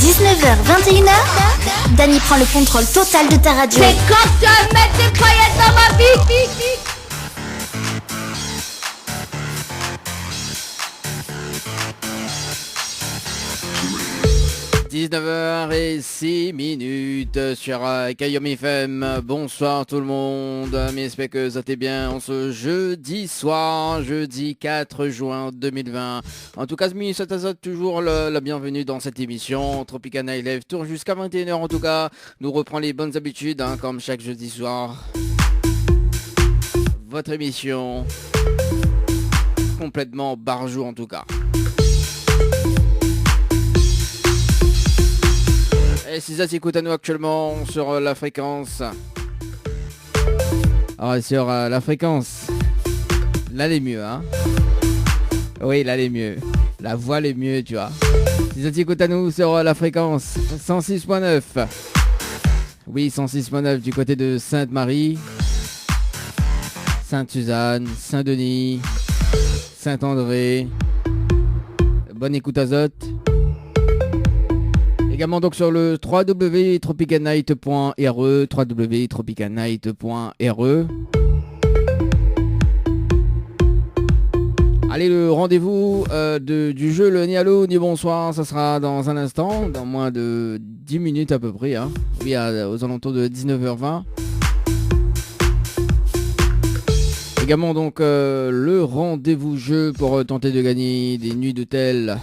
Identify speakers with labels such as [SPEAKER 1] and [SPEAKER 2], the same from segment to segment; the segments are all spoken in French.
[SPEAKER 1] 19h, 21h, Dany prend le contrôle total de ta radio.
[SPEAKER 2] C'est quand tu vas mettre des paillettes dans ma vie.
[SPEAKER 3] 19h06 sur Kayom FM. Bonsoir tout le monde, j'espère que ça t'est bien en ce jeudi soir, jeudi 4 juin 2020. En tout cas, ça t'azote toujours la bienvenue dans cette émission Tropica Night Live Tour jusqu'à 21h. En tout cas, nous reprend les bonnes habitudes comme chaque jeudi soir. Votre émission complètement barjou en tout cas. Et si ça s'écoute à nous actuellement sur la fréquence. Alors sur la fréquence. Là elle est mieux hein. Oui là elle est mieux. La voix elle est mieux tu vois. Si ça s'écoute à nous sur la fréquence 106.9. Oui 106.9 du côté de Sainte-Marie. Sainte-Suzanne, Saint-Denis, Saint-André. Bonne écoute azote. Également donc sur le www.tropicanight.re, www.tropicanight.re. Allez, le rendez-vous du jeu Le Nialo ni bonsoir, ça sera dans un instant, dans moins de 10 minutes à peu près. Hein. Oui, aux alentours de 19h20. Également donc le rendez-vous jeu pour tenter de gagner des nuits d'hôtel.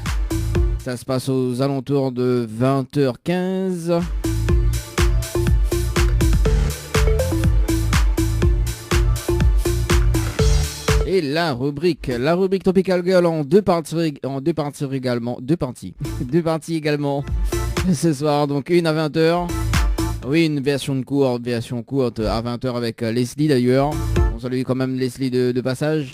[SPEAKER 3] Ça se passe aux alentours de 20h15. Et la rubrique Tropical Girl en deux parties également. Deux parties également ce soir, donc une à 20h. Oui, une version courte à 20h avec Leslie d'ailleurs. On salue quand même Leslie de passage.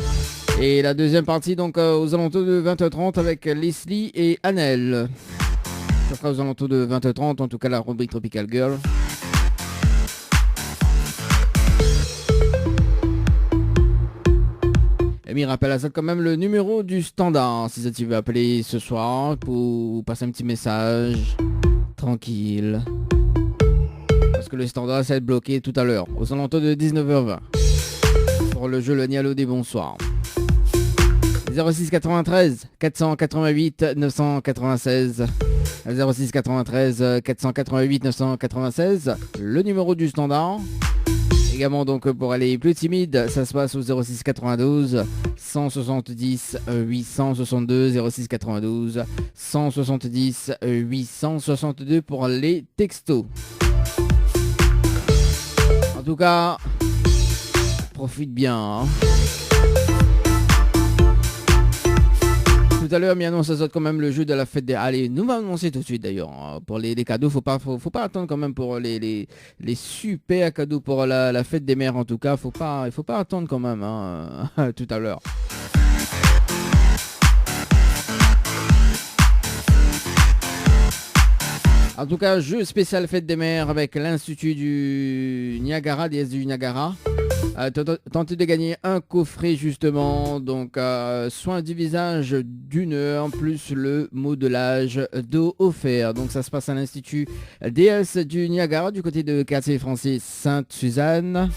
[SPEAKER 3] Et la deuxième partie donc aux alentours de 20h30 avec Leslie et Annelle. Ça sera aux alentours de 20h30, en tout cas la rubrique Tropical Girl. Et il rappelle à ça quand même le numéro du standard. Si ça tu veux appeler ce soir pour passer un petit message tranquille. Parce que le standard ça va être bloqué tout à l'heure, aux alentours de 19h20. Pour le jeu Le Nialo des bonsoirs. 06 93 488 996 06 93 488 996 le numéro du standard. Également donc pour aller plus timide, ça se passe au 06 92 170 862 06 92 170 862 pour les textos. En tout cas, profite bien hein. Tout à l'heure, bien annonce quand même le jeu de la fête des... Allez, nous va annoncer tout de suite d'ailleurs. Hein. Pour les cadeaux, faut pas attendre quand même pour les super cadeaux pour la fête des mères en tout cas. Il faut pas attendre quand même hein, tout à l'heure. En tout cas, jeu spécial fête des mères avec l'Institut du Niagara, DS du Niagara. Tentez de gagner un coffret justement, donc soin du visage d'une heure plus le modelage d'eau offert. Donc ça se passe à l'Institut DS du Niagara du côté de quartier français Sainte-Suzanne.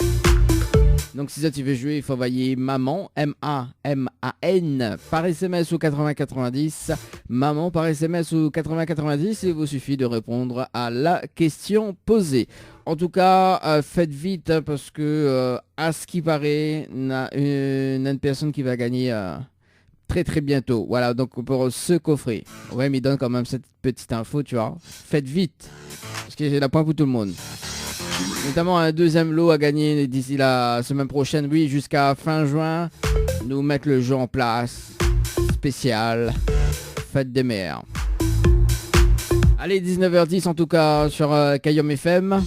[SPEAKER 3] Donc si ça tu veux jouer, il faut envoyer maman, M-A-M-A-N par SMS au 8090. Maman par SMS au 8090, il vous suffit de répondre à la question posée. En tout cas, faites vite hein, parce que à ce qui paraît, il y a une personne qui va gagner très très bientôt. Voilà, donc pour ce coffret. Ouais, mais il donne quand même cette petite info, tu vois. Faites vite, parce que j'ai la point pour tout le monde. Notamment un deuxième lot à gagner d'ici la semaine prochaine, oui, jusqu'à fin juin. Nous mettre le jeu en place. Spécial Fête des mères. Allez, 19h10 en tout cas sur Kayom FM.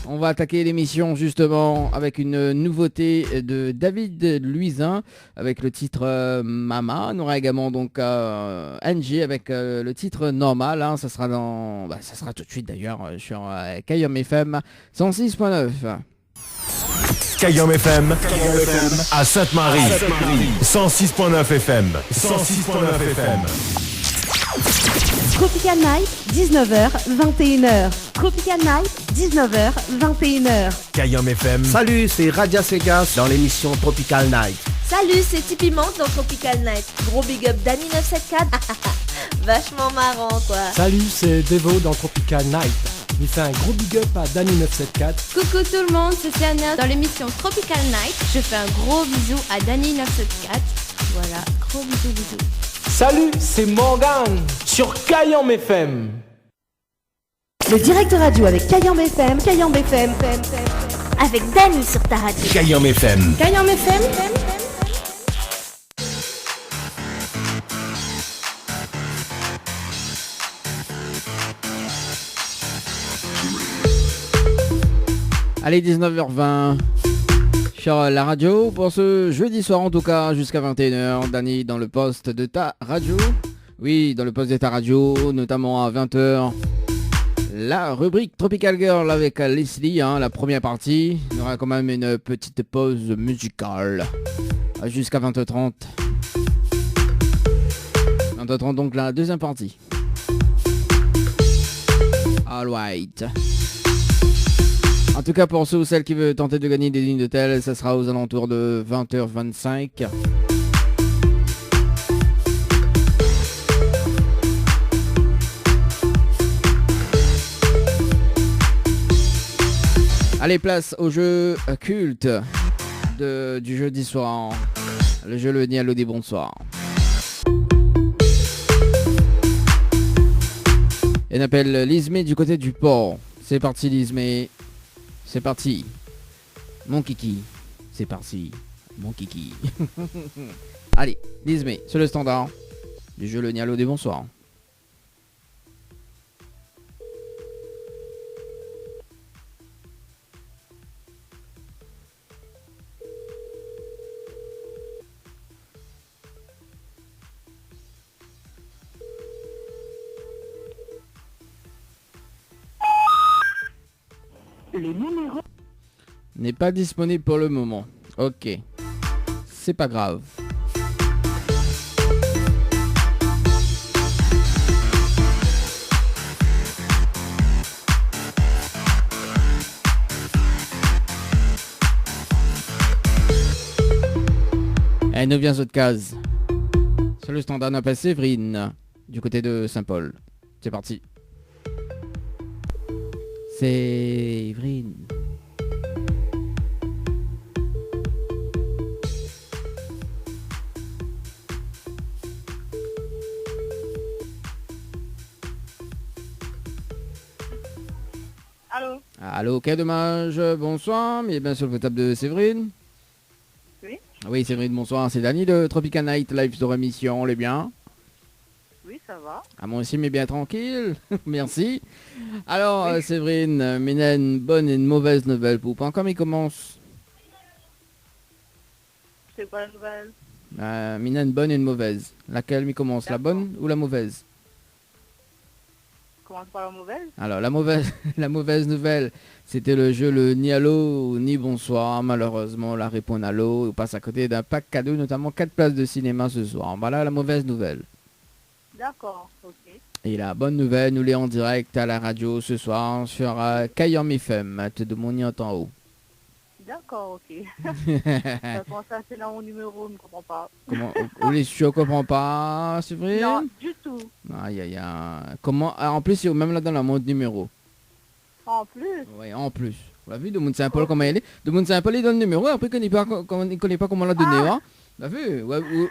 [SPEAKER 3] On va attaquer l'émission justement avec une nouveauté de David Luisin avec le titre Mama. On aura également donc NG avec le titre Normal. Hein. Ça sera tout de suite d'ailleurs sur Kayom FM 106.9.
[SPEAKER 4] Kayom FM à Sainte-Marie 106.9 FM 106.9 FM.
[SPEAKER 5] Tropical Night, 19h-21h. Tropical Night, 19h-21h.
[SPEAKER 4] Kayam FM.
[SPEAKER 6] Salut, c'est Radia Segas dans l'émission Tropical Night.
[SPEAKER 7] Salut, c'est Tipeee Mante dans Tropical Night. Gros big up Dani 974. Vachement marrant quoi.
[SPEAKER 8] Salut, c'est Devo dans Tropical Night. Il fait un gros big up à Dani974.
[SPEAKER 2] Coucou tout le monde, c'est Siana dans l'émission Tropical Night. Je fais un gros bisou à Dani974. Voilà, gros bisous.
[SPEAKER 9] Salut, c'est Morgan sur Kayam FM.
[SPEAKER 5] Le direct radio avec Kayam FM.
[SPEAKER 1] Avec Dani sur ta radio.
[SPEAKER 4] Kayam FM.
[SPEAKER 5] Kayam FM.
[SPEAKER 3] Allez, 19h20 sur la radio pour ce jeudi soir en tout cas jusqu'à 21h. Dani dans le poste de ta radio. Oui, dans le poste de ta radio, notamment à 20h. La rubrique Tropical Girl avec Leslie, la première partie. Il y aura quand même une petite pause musicale jusqu'à 20h30. 20h30 donc la deuxième partie. All right. En tout cas, pour ceux ou celles qui veulent tenter de gagner des lignes d'hôtel, ça sera aux alentours de 20h25. Allez, place au jeu culte du jeudi soir. Le jeu Le Nialo des bonsoirs. Et on appelle Lismé du côté du port. C'est parti Lismé. C'est parti. Mon kiki. C'est parti. Mon kiki. Allez, Lismé, sur le standard du jeu Le Nialo des bonsoirs.
[SPEAKER 5] Le numéro
[SPEAKER 3] N'est pas disponible pour le moment. Ok. C'est pas grave. Et 9e autre case. Sur le standard, on appelle Séverine du côté de Saint-Paul. C'est parti. Séverine.
[SPEAKER 10] Allô?
[SPEAKER 3] Allô, quel dommage. Bonsoir, mais bien sûr le table de Séverine.
[SPEAKER 10] Oui.
[SPEAKER 3] Oui, Séverine, bonsoir. C'est Dani de Tropical Night Live sur émission. On est bien?
[SPEAKER 10] Oui, ça va.
[SPEAKER 3] Ah, moi aussi, mais bien tranquille. Merci. Alors, oui. Séverine, Mina, une bonne et une mauvaise nouvelle pour vous. Quand il commence?
[SPEAKER 10] C'est quoi la nouvelle?
[SPEAKER 3] Mina, une bonne et une mauvaise. Laquelle m'y commence? La bonne ou la mauvaise?
[SPEAKER 10] Commence par la mauvaise.
[SPEAKER 3] Alors, la mauvaise nouvelle, c'était le jeu le ni allô ni bonsoir. Malheureusement, la réponse allô, on passe à côté d'un pack cadeau, notamment 4 places de cinéma ce soir. Voilà la mauvaise nouvelle.
[SPEAKER 10] D'accord, ok.
[SPEAKER 3] Et la bonne nouvelle, nous l'est en direct à la radio ce soir sur Kayam FM, de Moni en haut.
[SPEAKER 10] D'accord, ok. Comment ça, c'est là mon numéro, je ne comprends pas.
[SPEAKER 3] Comment je ne comprends pas, c'est vrai?
[SPEAKER 10] Non, du tout.
[SPEAKER 3] Aïe, aïe, aïe. Comment? En plus, c'est même là dans la montre numéro.
[SPEAKER 10] En plus?
[SPEAKER 3] Oui, en plus. Vous l'avez vu, de Moun Saint-Paul, comment elle est? De Moun Saint-Paul, il donne le numéro, après, il ne connaît pas comment l'a donné, hein? Vous l'avez vu?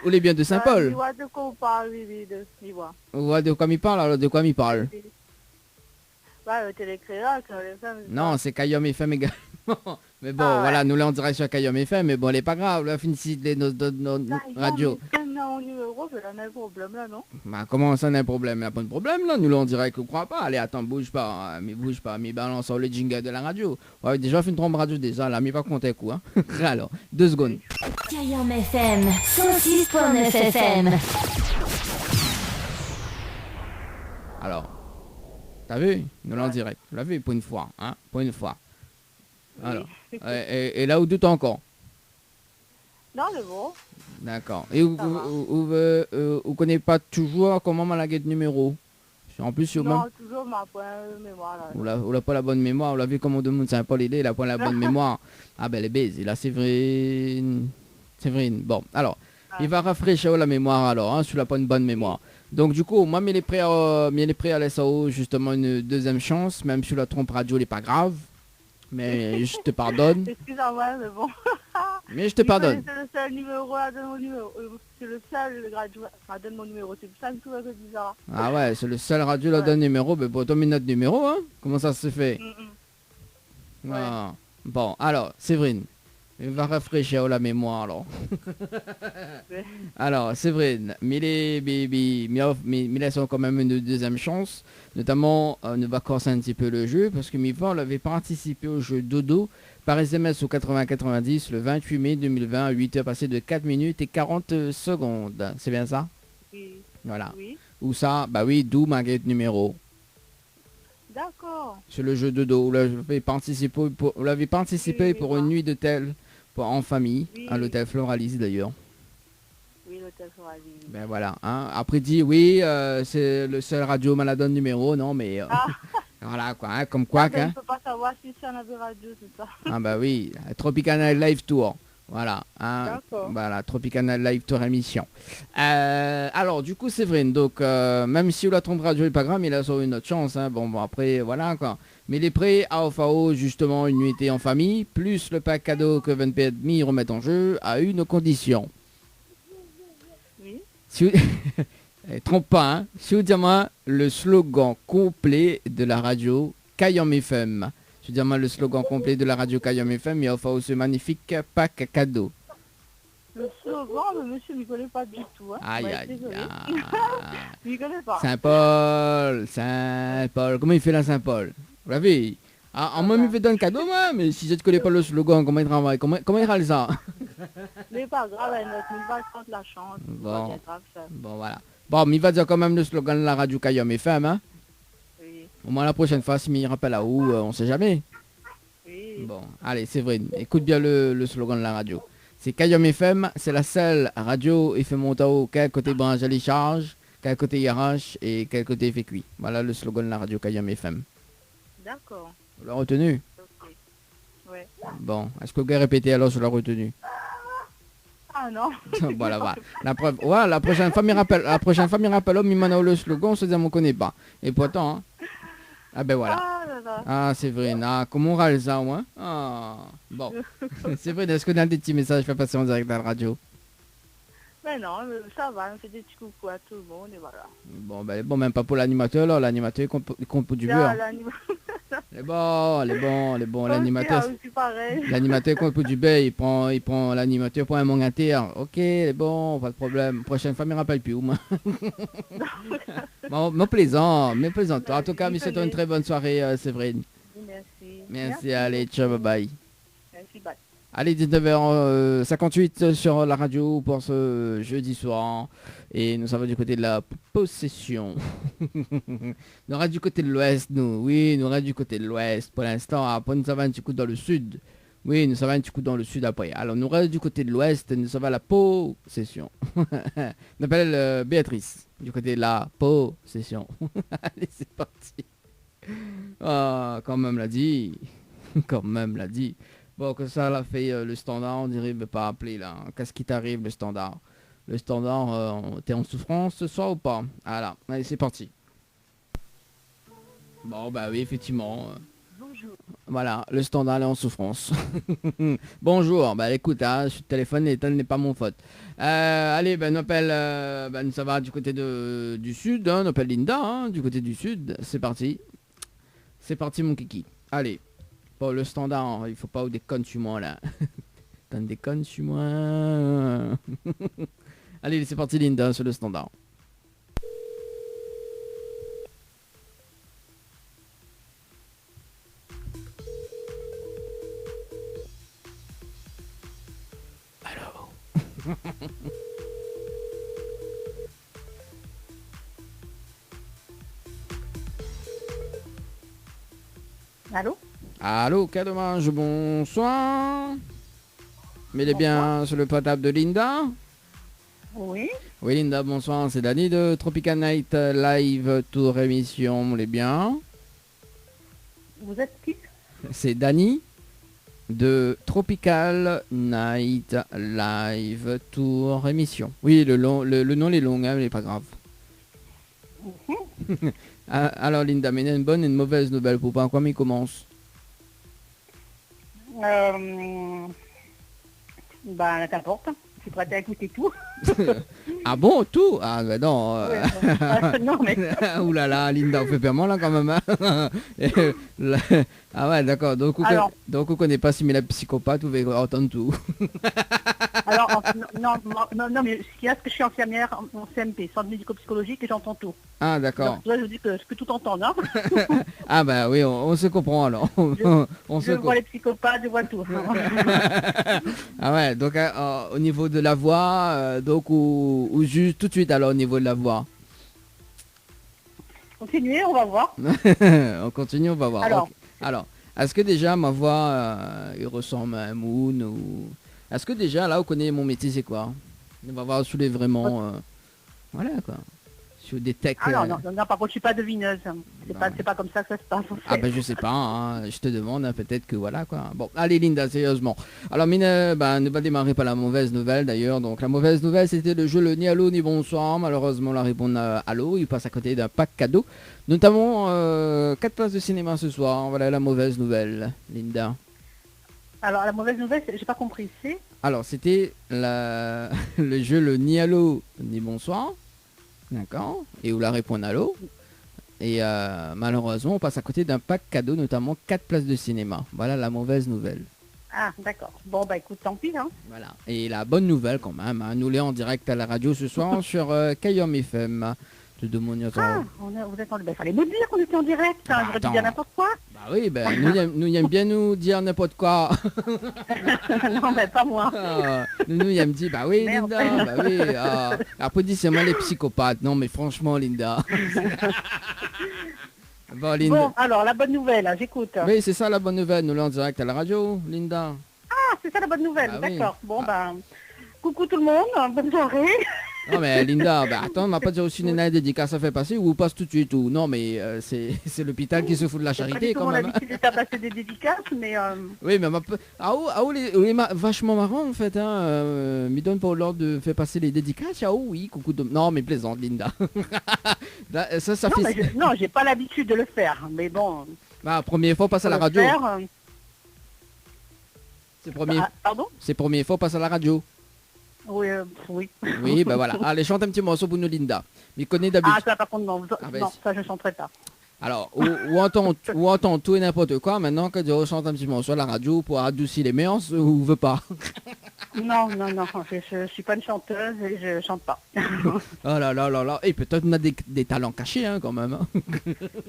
[SPEAKER 3] Ou les biens de Saint-Paul?
[SPEAKER 10] Je vois de quoi on parle, oui, je vois.
[SPEAKER 3] Vous voyez de quoi il parle, alors de quoi il parle?
[SPEAKER 10] Bah, le télécréac, les femmes...
[SPEAKER 3] Non, c'est Kayam FM également. Mais bon, voilà, nous l'avons en direct sur Kayam FM, mais bon, elle est pas grave, là, finissez nos radios.
[SPEAKER 10] Non, numéro, c'est un problème là, non?
[SPEAKER 3] Bah, comment ça, on a un problème? Il n'y a pas de problème, là, nous l'avons en direct, vous croyez pas? Allez, attends, bouge pas, mais balance le jingle de la radio. Ouais, déjà, fait une trompe radio déjà, là, mais pas compter coup, hein. Alors, 2 secondes.
[SPEAKER 1] Kayam FM, 106.9 FM.
[SPEAKER 3] Alors, t'as vu? Nous l'avons en direct, vous l'avez vu, pour une fois, hein, pour une fois. Alors, et là où doute encore?
[SPEAKER 10] Non, c'est bon.
[SPEAKER 3] D'accord. Et vous connaissez pas toujours comment malaguer de numéro? En plus, sur même,
[SPEAKER 10] Non, toujours ma point mémoire là.
[SPEAKER 3] on n'a pas la bonne mémoire. On l'a vu comme on demande, c'est pas l'idée, il a pas la bonne mémoire. Ah ben les baises, il a Séverine. Séverine. Bon, alors, il va rafraîchir la mémoire alors, hein, si tu n'as pas une bonne mémoire. Donc du coup, moi, mais les prêts à l'SAO, justement, une deuxième chance, même si la trompe radio n'est pas grave. Mais je te pardonne.
[SPEAKER 10] Excuse-moi, c'est bon.
[SPEAKER 3] Mais je te pardonne.
[SPEAKER 10] C'est le seul numéro, là, donne mon numéro. C'est le seul radio, donne mon numéro. C'est pour ça que tout va que bizarre.
[SPEAKER 3] Ah ouais, c'est le seul radio là donne numéro, mais pour tomber notre numéro, hein. Comment ça se fait? Ah. Bon, alors, Séverine, il va rafraîchir la mémoire alors. Alors, Séverine, mais laissons quand même une deuxième chance. Notamment, on va corser un petit peu le jeu, parce que Miva avait participé au jeu Dodo par SMS au 80-90 le 28 mai 2020 à 8 heures passées de 4 minutes et 40 secondes. C'est bien ça?
[SPEAKER 10] Oui.
[SPEAKER 3] Voilà.
[SPEAKER 10] Oui.
[SPEAKER 3] Où ça? Bah oui, d'où ma guette numéro.
[SPEAKER 10] D'accord.
[SPEAKER 3] Sur le jeu Dodo, vous l'avez participé pour une nuit d'hôtel en famille, à l'hôtel Floralis d'ailleurs.
[SPEAKER 10] Oui, l'hôtel Floralis.
[SPEAKER 3] Ben voilà, hein. Après dit oui, c'est le seul radio maladon numéro, non mais voilà quoi, hein, comme quoi.
[SPEAKER 10] Je ne peux pas savoir si c'est un radio, c'est ça.
[SPEAKER 3] Ah bah oui, Tropical Night Live Tour. Voilà, hein, voilà, Tropical Night Live Tour émission. Alors du coup Séverine, donc même si la trompe radio est pas grave, mais il a sauvé une autre chance. Hein. Bon après voilà quoi. Mais les prêts à OFAO, justement une nuitée en famille, plus le pack cadeau que 20 remettent en jeu, à une condition.
[SPEAKER 10] Oui.
[SPEAKER 3] Si vous... trompe pas, hein. Si vous dites-moi le slogan complet de la radio Kayam FM. Je veux dire, moi, le slogan complet de la radio Kayam FM, il offre ce magnifique pack cadeau.
[SPEAKER 10] Le slogan, le monsieur ne m'y connaît pas du tout. Hein.
[SPEAKER 3] Aïe, aïe, aïe.
[SPEAKER 10] Il m'y connaît pas.
[SPEAKER 3] Saint-Paul. Comment il fait la Saint-Paul? Vous l'avez? En moi, il me fait donner un cadeau, moi, mais si je ne connais pas le slogan, comment il travaille? Comment il râle ça?
[SPEAKER 10] Mais pas grave, il va prendre la chance.
[SPEAKER 3] Bon, voilà. Bon, mais il va dire quand même le slogan de la radio Kayam FM, hein?
[SPEAKER 10] Oui.
[SPEAKER 3] Au moins la prochaine fois, s'il me rappelle à où, on sait jamais.
[SPEAKER 10] Oui.
[SPEAKER 3] Bon, allez, c'est vrai. Écoute bien le slogan de la radio. C'est Kayam FM, c'est la seule radio FM Montao, quel côté branche à les charges, quel côté RH et quel côté fait cuit. Voilà le slogan de la radio Kayam FM.
[SPEAKER 10] D'accord.
[SPEAKER 3] Vous l'avez retenu?
[SPEAKER 10] Ok. Ouais.
[SPEAKER 3] Bon, est-ce que vous pouvez répéter alors sur la retenue?
[SPEAKER 10] Ah non.
[SPEAKER 3] Voilà, voilà. La preuve, ouais, la prochaine fois, il rappelle, oh, Mimano le slogan, on se dit, on ne connaît pas. Et pourtant, hein, ah ben voilà. Ah, c'est vrai. Ah, comment on râle ça, moi? Ah, bon. C'est vrai, est-ce qu'on a des petits messages fait passer en direct à la radio?
[SPEAKER 10] Mais non, ça va, on fait des petits coucou à tout le monde et voilà.
[SPEAKER 3] Bon, ben, bon, même pas pour l'animateur, là. L'animateur, il compte pour du beurre. Les bons, l'animateur. L'animateur compte pour du beurre, il prend l'animateur pour un mongataire. Ok, les bons, pas de problème. Prochaine fois, il me rappelle plus, moi. Bon, me plaisant. En tout cas, monsieur, une très bonne soirée, Séverine. Merci, allez, ciao, bye bye.
[SPEAKER 10] Merci, bye.
[SPEAKER 3] Allez, 19h58 sur la radio pour ce jeudi soir. Et nous sommes du côté de la possession. Nous sommes du côté de l'ouest, nous. Oui, nous sommes du côté de l'ouest. Pour l'instant, après, nous sommes un petit coup dans le sud. Oui, nous sommes un petit coup dans le sud après. Alors, nous sommes du côté de l'ouest. Nous sommes à la possession. On appelle Béatrice. Du côté de la possession. Allez, c'est parti. Ah, quand même l'a dit. Bon, que ça l'a fait le standard, on dirait, mais pas appeler là. Qu'est-ce qui t'arrive, le standard? Le standard, t'es en souffrance ce soir ou pas? Voilà, allez, c'est parti. Bon, bah oui, effectivement.
[SPEAKER 10] Bonjour.
[SPEAKER 3] Voilà, le standard est en souffrance. Bonjour, bah écoute, hein, ce téléphone n'est pas mon faute. Allez, ben, on appelle, ça va du côté du sud, hein, on appelle Linda, hein, du côté du sud. C'est parti. C'est parti, mon kiki. Allez. Bon, le standard, il faut pas déconner sur moi là. T'en déconnes sur moi. Allez, c'est parti Linda sur le standard. Allô.
[SPEAKER 10] Allô?
[SPEAKER 3] Allô, quel dommage, bonsoir. Mais il est bien sur le portable de Linda.
[SPEAKER 10] Oui.
[SPEAKER 3] Oui, Linda, bonsoir. C'est Dani de Tropical Night Live Tour émission. Vous l'est bien.
[SPEAKER 10] Vous êtes qui?
[SPEAKER 3] C'est Dani de Tropical Night Live Tour émission. Oui, le nom il est long, hein, mais pas grave. Alors Linda, mais il y a une bonne et une mauvaise nouvelle pour pas quoi, mais il commence.
[SPEAKER 10] Bah, qu'importe. Je suis prête à écouter tout.
[SPEAKER 3] Ah bon, tout? Ah ben non.
[SPEAKER 10] Non, mais...
[SPEAKER 3] Ouh là là, Linda, on fait paiement là quand même. Hein. Ah ouais, d'accord. Donc on connaît pas si mais la psychopathe, vous pouvez entendre tout.
[SPEAKER 10] Alors, non, mais ce qu'il y a, c'est que je suis infirmière en CMP, centre médico-psychologique, et j'entends tout.
[SPEAKER 3] Ah d'accord.
[SPEAKER 10] Donc, là, je dis que je peux tout entendre. Hein.
[SPEAKER 3] Ah bah oui, on se comprend alors.
[SPEAKER 10] Je vois les psychopathes, je vois tout.
[SPEAKER 3] Ah ouais, donc au niveau de la voix, donc ou juste tout de suite alors au niveau de la voix.
[SPEAKER 10] Continuez, on va voir.
[SPEAKER 3] On continue, on va voir.
[SPEAKER 10] Alors,
[SPEAKER 3] okay. Alors, est-ce que déjà ma voix il ressemble à un Moon ou... Est-ce que déjà là vous connaissez mon métier c'est quoi? On va voir sous les vraiment... Voilà quoi. Sur des techs...
[SPEAKER 10] Ah non, par contre je suis pas devineuse. C'est pas comme ça que ça se passe. En fait.
[SPEAKER 3] Ah ben je sais pas, hein. Je te demande, hein, peut-être que voilà quoi. Bon, allez Linda, sérieusement. Alors Mine, ne va démarrer par la mauvaise nouvelle d'ailleurs. Donc la mauvaise nouvelle c'était le jeu le ni allô ni bonsoir. Malheureusement la réponse allô, il passe à côté d'un pack cadeau. Notamment 4 places de cinéma ce soir. Voilà la mauvaise nouvelle, Linda.
[SPEAKER 10] Alors la mauvaise nouvelle, j'ai pas compris, c'est...
[SPEAKER 3] Alors c'était le jeu le ni allô ni bonsoir. D'accord. Et où la réponse allô. Et malheureusement on passe à côté d'un pack cadeau, notamment 4 places de cinéma. Voilà la mauvaise nouvelle.
[SPEAKER 10] Ah d'accord. Bon bah écoute, tant pis hein.
[SPEAKER 3] Voilà. Et la bonne nouvelle quand même, hein, nous l'est en direct à la radio ce soir sur Kayom FM.
[SPEAKER 10] Ah, vous êtes en... il fallait me dire qu'on était en direct, hein. J'aurais dû dire n'importe quoi.
[SPEAKER 3] Bah oui, nous aime bien nous dire n'importe quoi.
[SPEAKER 10] Non, mais pas moi.
[SPEAKER 3] Nous aime dire, bah oui, merde. Linda, bah oui. Après, dit, c'est moi les psychopathes. Non, mais franchement, Linda. Bon, Linda.
[SPEAKER 10] Bon, alors, la bonne nouvelle, hein, j'écoute.
[SPEAKER 3] Oui, c'est ça la bonne nouvelle, nous l'est en direct à la radio, Linda.
[SPEAKER 10] Ah, c'est ça la bonne nouvelle,
[SPEAKER 3] bah
[SPEAKER 10] d'accord.
[SPEAKER 3] Oui.
[SPEAKER 10] Bon, ben, coucou tout le monde, bonne soirée.
[SPEAKER 3] Non mais Linda, bah attends, on m'a pas dit aussi une dédicace à faire passer ou passe tout de suite ou non mais c'est l'hôpital qui se fout de la charité quand même.
[SPEAKER 10] On a l'habitude de faire passer des dédicaces mais...
[SPEAKER 3] Oui mais les vachement marrant en fait hein, me donne pour l'ordre de faire passer les dédicaces. Ah oui, coucou de... Non mais plaisante Linda. Là, ça
[SPEAKER 10] non,
[SPEAKER 3] fait...
[SPEAKER 10] Non, j'ai pas l'habitude de le faire, mais bon...
[SPEAKER 3] Bah première fois passe à la radio. C'est premier...
[SPEAKER 10] pardon?
[SPEAKER 3] C'est première fois passe à la radio.
[SPEAKER 10] Oui, oui.
[SPEAKER 3] Oui, ben voilà. Allez, chante un petit morceau pour nous, Linda. Mais connaît d'habitude.
[SPEAKER 10] Ah, ça, par contre, non. Non, ça, je ne chanterai pas.
[SPEAKER 3] Alors, ou entend tout et n'importe quoi, maintenant que Dieu chante un petit morceau à la radio pour adoucir les mœurs, ou veut pas?
[SPEAKER 10] Non, je suis pas une chanteuse et je chante pas.
[SPEAKER 3] Oh là là là là. Et peut-être on a des talents cachés, hein, quand même.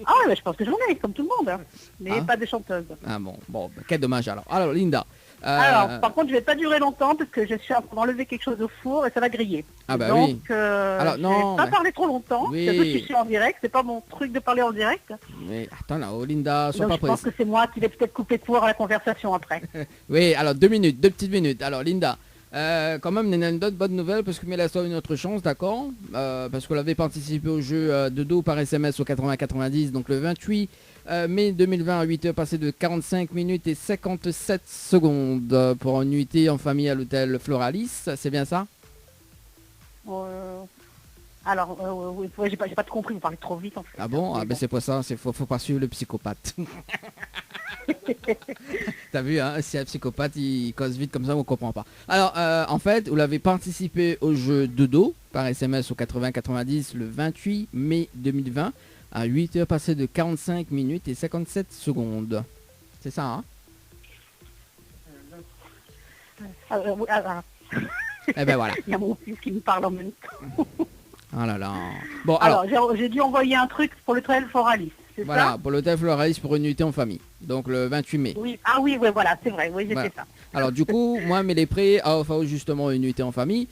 [SPEAKER 10] Ah, mais je pense que j'en ai, comme tout le monde. Hein. Mais pas des chanteuses.
[SPEAKER 3] Ah bon, quel dommage alors. Alors, Linda.
[SPEAKER 10] Alors, par contre, je vais pas durer longtemps parce que je suis en train d'enlever quelque chose au four et ça va griller.
[SPEAKER 3] Ah bah
[SPEAKER 10] donc,
[SPEAKER 3] oui. Alors,
[SPEAKER 10] non, je vais pas parler trop longtemps.
[SPEAKER 3] Oui.
[SPEAKER 10] Surtout si je suis en direct, c'est pas mon truc de parler en direct.
[SPEAKER 3] Mais attends là, Linda, sois
[SPEAKER 10] donc,
[SPEAKER 3] pas
[SPEAKER 10] je pense que c'est moi qui vais peut-être couper court à la conversation après.
[SPEAKER 3] Oui, alors 2 petites minutes. Alors, Linda. Quand même une autre bonne nouvelle parce que mais là ça une autre chance, d'accord, parce qu'on avait participé au jeu de dos par SMS au 80-90, donc le 28 mai 2020 à 8h passé de 45 minutes et 57 secondes pour une nuitée en famille à l'hôtel Floralis, c'est bien ça?
[SPEAKER 10] Alors, oui, j'ai pas compris, vous parlez trop vite en fait.
[SPEAKER 3] Ah bon? Ah ben c'est pour ça, faut pas suivre le psychopathe. T'as vu, hein, si un psychopathe il cause vite comme ça, on comprend pas. Alors, en fait, vous l'avez participé au jeu de dos par SMS au 80-90 le 28 mai 2020 à 8h passé de 45 minutes et 57 secondes. C'est ça, hein?
[SPEAKER 10] Oui,
[SPEAKER 3] Eh ben voilà.
[SPEAKER 10] Il y a mon fils qui me parle en même temps.
[SPEAKER 3] Oh là là. Bon,
[SPEAKER 10] alors j'ai dû envoyer un truc pour le l'hôtel Floralis, c'est
[SPEAKER 3] voilà,
[SPEAKER 10] ça?
[SPEAKER 3] pour l'hôtel Floralis pour une nuitée en famille. Donc le 28 mai.
[SPEAKER 10] Oui, ah oui, voilà, c'est vrai, oui, j'ai fait ça.
[SPEAKER 3] Alors du coup, moi, mais les prêts à offrir justement une nuitée en famille,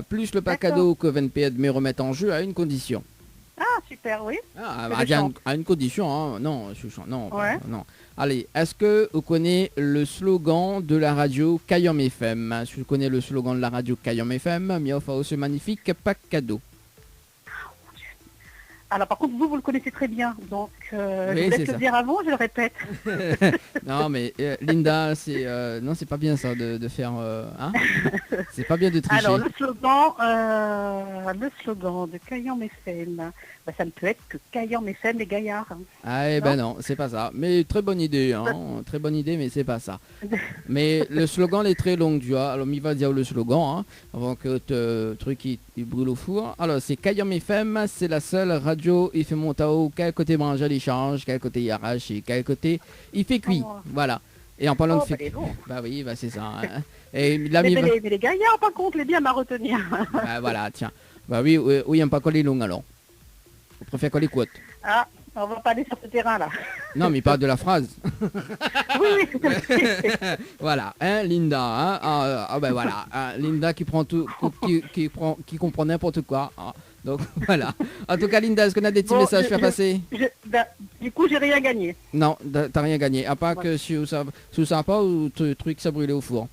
[SPEAKER 3] plus le pack cadeau que VNP me remettre en jeu à une condition.
[SPEAKER 10] Ah, super, oui.
[SPEAKER 3] Ah,
[SPEAKER 10] Que je chante.
[SPEAKER 3] à une condition, hein. Non, je chante. Non,
[SPEAKER 10] Ouais.
[SPEAKER 3] non. Allez, est-ce que vous connaissez le slogan de la radio Kayom FM? Si vous connaissez le slogan de la radio Kayom FM, mi offre ce magnifique pack cadeau.
[SPEAKER 10] Alors, par contre, vous le connaissez très bien. Donc,
[SPEAKER 3] Oui,
[SPEAKER 10] je vous
[SPEAKER 3] c'est
[SPEAKER 10] laisse
[SPEAKER 3] ça.
[SPEAKER 10] le dire avant, je le répète.
[SPEAKER 3] Non, mais Linda, non, c'est pas bien ça de faire. Hein, c'est pas bien de tricher.
[SPEAKER 10] Alors, le slogan de Kayam FM, ça ne peut être que Kayam FM les gaillards.
[SPEAKER 3] Ah, eh ben non, c'est pas ça. Mais très bonne idée, hein. Très bonne idée, mais c'est pas ça. Mais le slogan il est très long, tu vois. Alors, il va dire le slogan, hein, avant que le truc il brûle au four. Alors, c'est Kayam FM, c'est la seule radio, il fait monter au quel côté branche il change, quel côté il arrache et quel côté il fait cuit.
[SPEAKER 10] Oh.
[SPEAKER 3] Voilà. Et en parlant de fait.
[SPEAKER 10] Bon.
[SPEAKER 3] Bah oui, bah c'est ça. Hein. Et là,
[SPEAKER 10] Mais les gaillards, par contre, les bien à retenir.
[SPEAKER 3] bah voilà, tiens. Bah oui, il n'aime pas coller long alors. On préfère coller côte.
[SPEAKER 10] Ah, on va pas aller sur ce terrain-là.
[SPEAKER 3] Non, mais il parle de la phrase.
[SPEAKER 10] Oui, tout à fait.
[SPEAKER 3] Voilà, hein, Linda, hein, ben voilà, hein, Linda qui prend tout, qui comprend n'importe quoi. Hein. Donc voilà. En tout cas, Linda, est-ce qu'on a des petits messages à faire passer?
[SPEAKER 10] Du coup, j'ai rien gagné.
[SPEAKER 3] Non, t'as rien gagné. À part que sous sympa ou truc ça brûlait au four.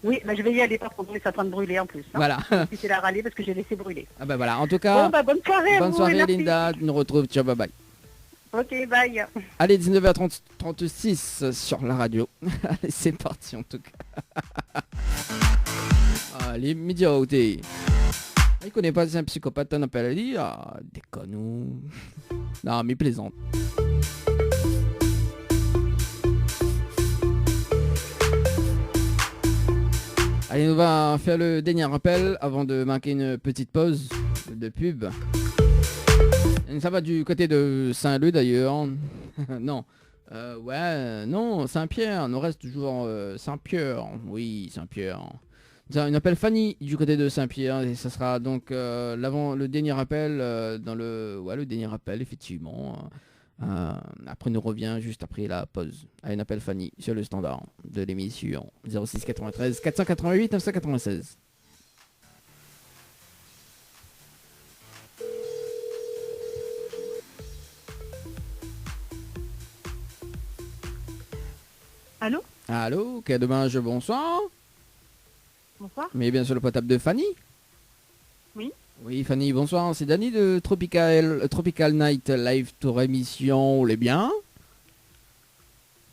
[SPEAKER 10] Oui, je vais y aller par contre, c'est en train de brûler en plus. Hein.
[SPEAKER 3] Voilà.
[SPEAKER 10] Si c'est la râler parce que j'ai laissé brûler.
[SPEAKER 3] Ah ben voilà. En tout cas,
[SPEAKER 10] bonne soirée.
[SPEAKER 3] bonne
[SPEAKER 10] vous,
[SPEAKER 3] soirée,
[SPEAKER 10] merci.
[SPEAKER 3] Linda. Tu nous retrouves. Ciao, bye bye.
[SPEAKER 10] Ok, bye.
[SPEAKER 3] Allez, 19h36 sur la radio. Allez, c'est parti en tout cas. Allez, midi à ôter. Il connaît pas, c'est un psychopathe, on appelle à dire. Ah, déconne. Non, mais plaisante. Allez, on va faire le dernier rappel avant de marquer une petite pause de pub. Ça va du côté de Saint-Leu d'ailleurs. Non. Non, Saint-Pierre. Nous reste toujours Saint-Pierre. Oui, Saint-Pierre. On appelle Fanny du côté de Saint-Pierre et ça sera donc le dernier appel le dernier appel effectivement. Après nous revient juste après la pause. Allez, on appelle Fanny sur le standard de l'émission 06 93 488 996.
[SPEAKER 10] Allô?
[SPEAKER 3] Allô, quel dommage, bonsoir.
[SPEAKER 10] Bonsoir.
[SPEAKER 3] Mais bien sur le portable de Fanny.
[SPEAKER 10] Oui.
[SPEAKER 3] Oui, Fanny, bonsoir. C'est Dany de Tropical Night Live Tour émission. Les bien?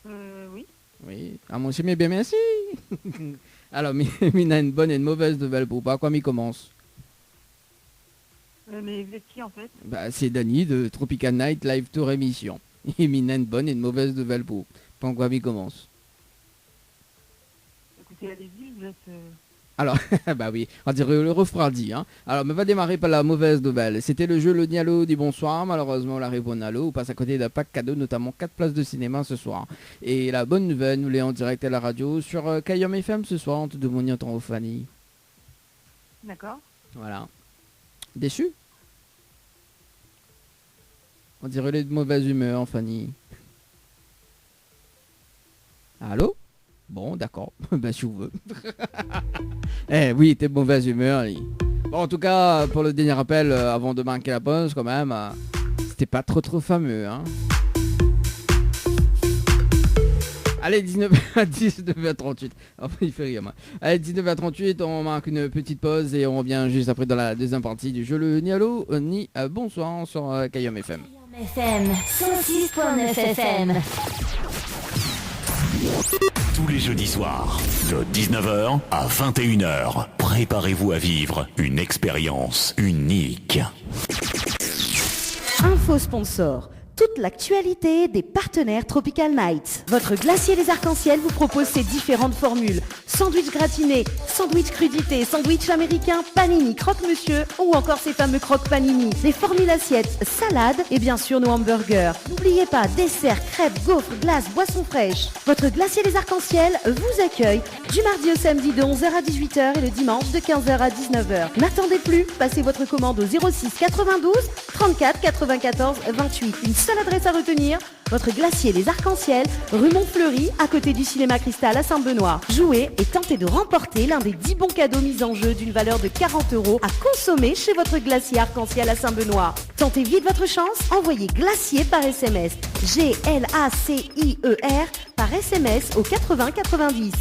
[SPEAKER 10] Oui.
[SPEAKER 3] Oui. Ah, mon cher, mais bien, merci. Alors, Mina, une bonne et une mauvaise nouvelle pour pas quoi m'y commence.
[SPEAKER 10] Mais vous êtes qui en fait?
[SPEAKER 3] Bah, c'est Dany de Tropical Night Live Tour émission. Et Mina, une bonne et une mauvaise nouvelle pour pas quoi m'y commence.
[SPEAKER 10] Écoutez, allez-y, vous êtes...
[SPEAKER 3] Alors, bah oui, on dirait le refroidi, hein. Alors, on va démarrer par la mauvaise nouvelle. C'était le jeu Le Nialo dit bonsoir. Malheureusement, la réponse Nalo passe à côté d'un pack cadeau, notamment 4 places de cinéma ce soir. Et la bonne nouvelle, nous l'est en direct à la radio sur Kayom FM ce soir. On te demande en temps Fanny.
[SPEAKER 10] D'accord.
[SPEAKER 3] Voilà. Déçu? On dirait les de mauvaise humeur, Fanny. Allô? Bon, d'accord. Ben, si vous veux. Oui, t'es de mauvaise humeur. Bon, en tout cas, pour le dernier appel, avant de manquer la pause, quand même, c'était pas trop fameux, hein. Allez, 19h38. Oh, il fait rire, moi. Allez, 19h38, on marque une petite pause et on revient juste après dans la deuxième partie du jeu Le Nialo ni bonsoir sur Kayom FM.
[SPEAKER 1] FM 106.9 FM.
[SPEAKER 4] Tous les jeudis soirs, de 19h à 21h, préparez-vous à vivre une expérience unique.
[SPEAKER 5] Info sponsor. Toute l'actualité des partenaires Tropical Night. Votre glacier des arcs-en-ciel vous propose ses différentes formules. Sandwich gratiné, sandwich crudité, sandwich américain, panini, croque-monsieur ou encore ces fameux croque-panini. Les formules assiettes, salades et bien sûr nos hamburgers. N'oubliez pas, dessert, crêpes, gaufres, glaces, boissons fraîches. Votre glacier des arcs-en-ciel vous accueille du mardi au samedi de 11h à 18h et le dimanche de 15h à 19h. N'attendez plus, passez votre commande au 06 92 34 94 28. Une seule adresse à retenir, Votre glacier Les Arcs-en-Ciel, rue Montfleury, à côté du cinéma Cristal à Saint-Benoît. Jouez et tentez de remporter l'un des 10 bons cadeaux mis en jeu d'une valeur de 40 € à consommer chez votre glacier Arc-en-Ciel à Saint-Benoît. Tentez vite votre chance, envoyez glacier par SMS. GLACIER par SMS au 80 90.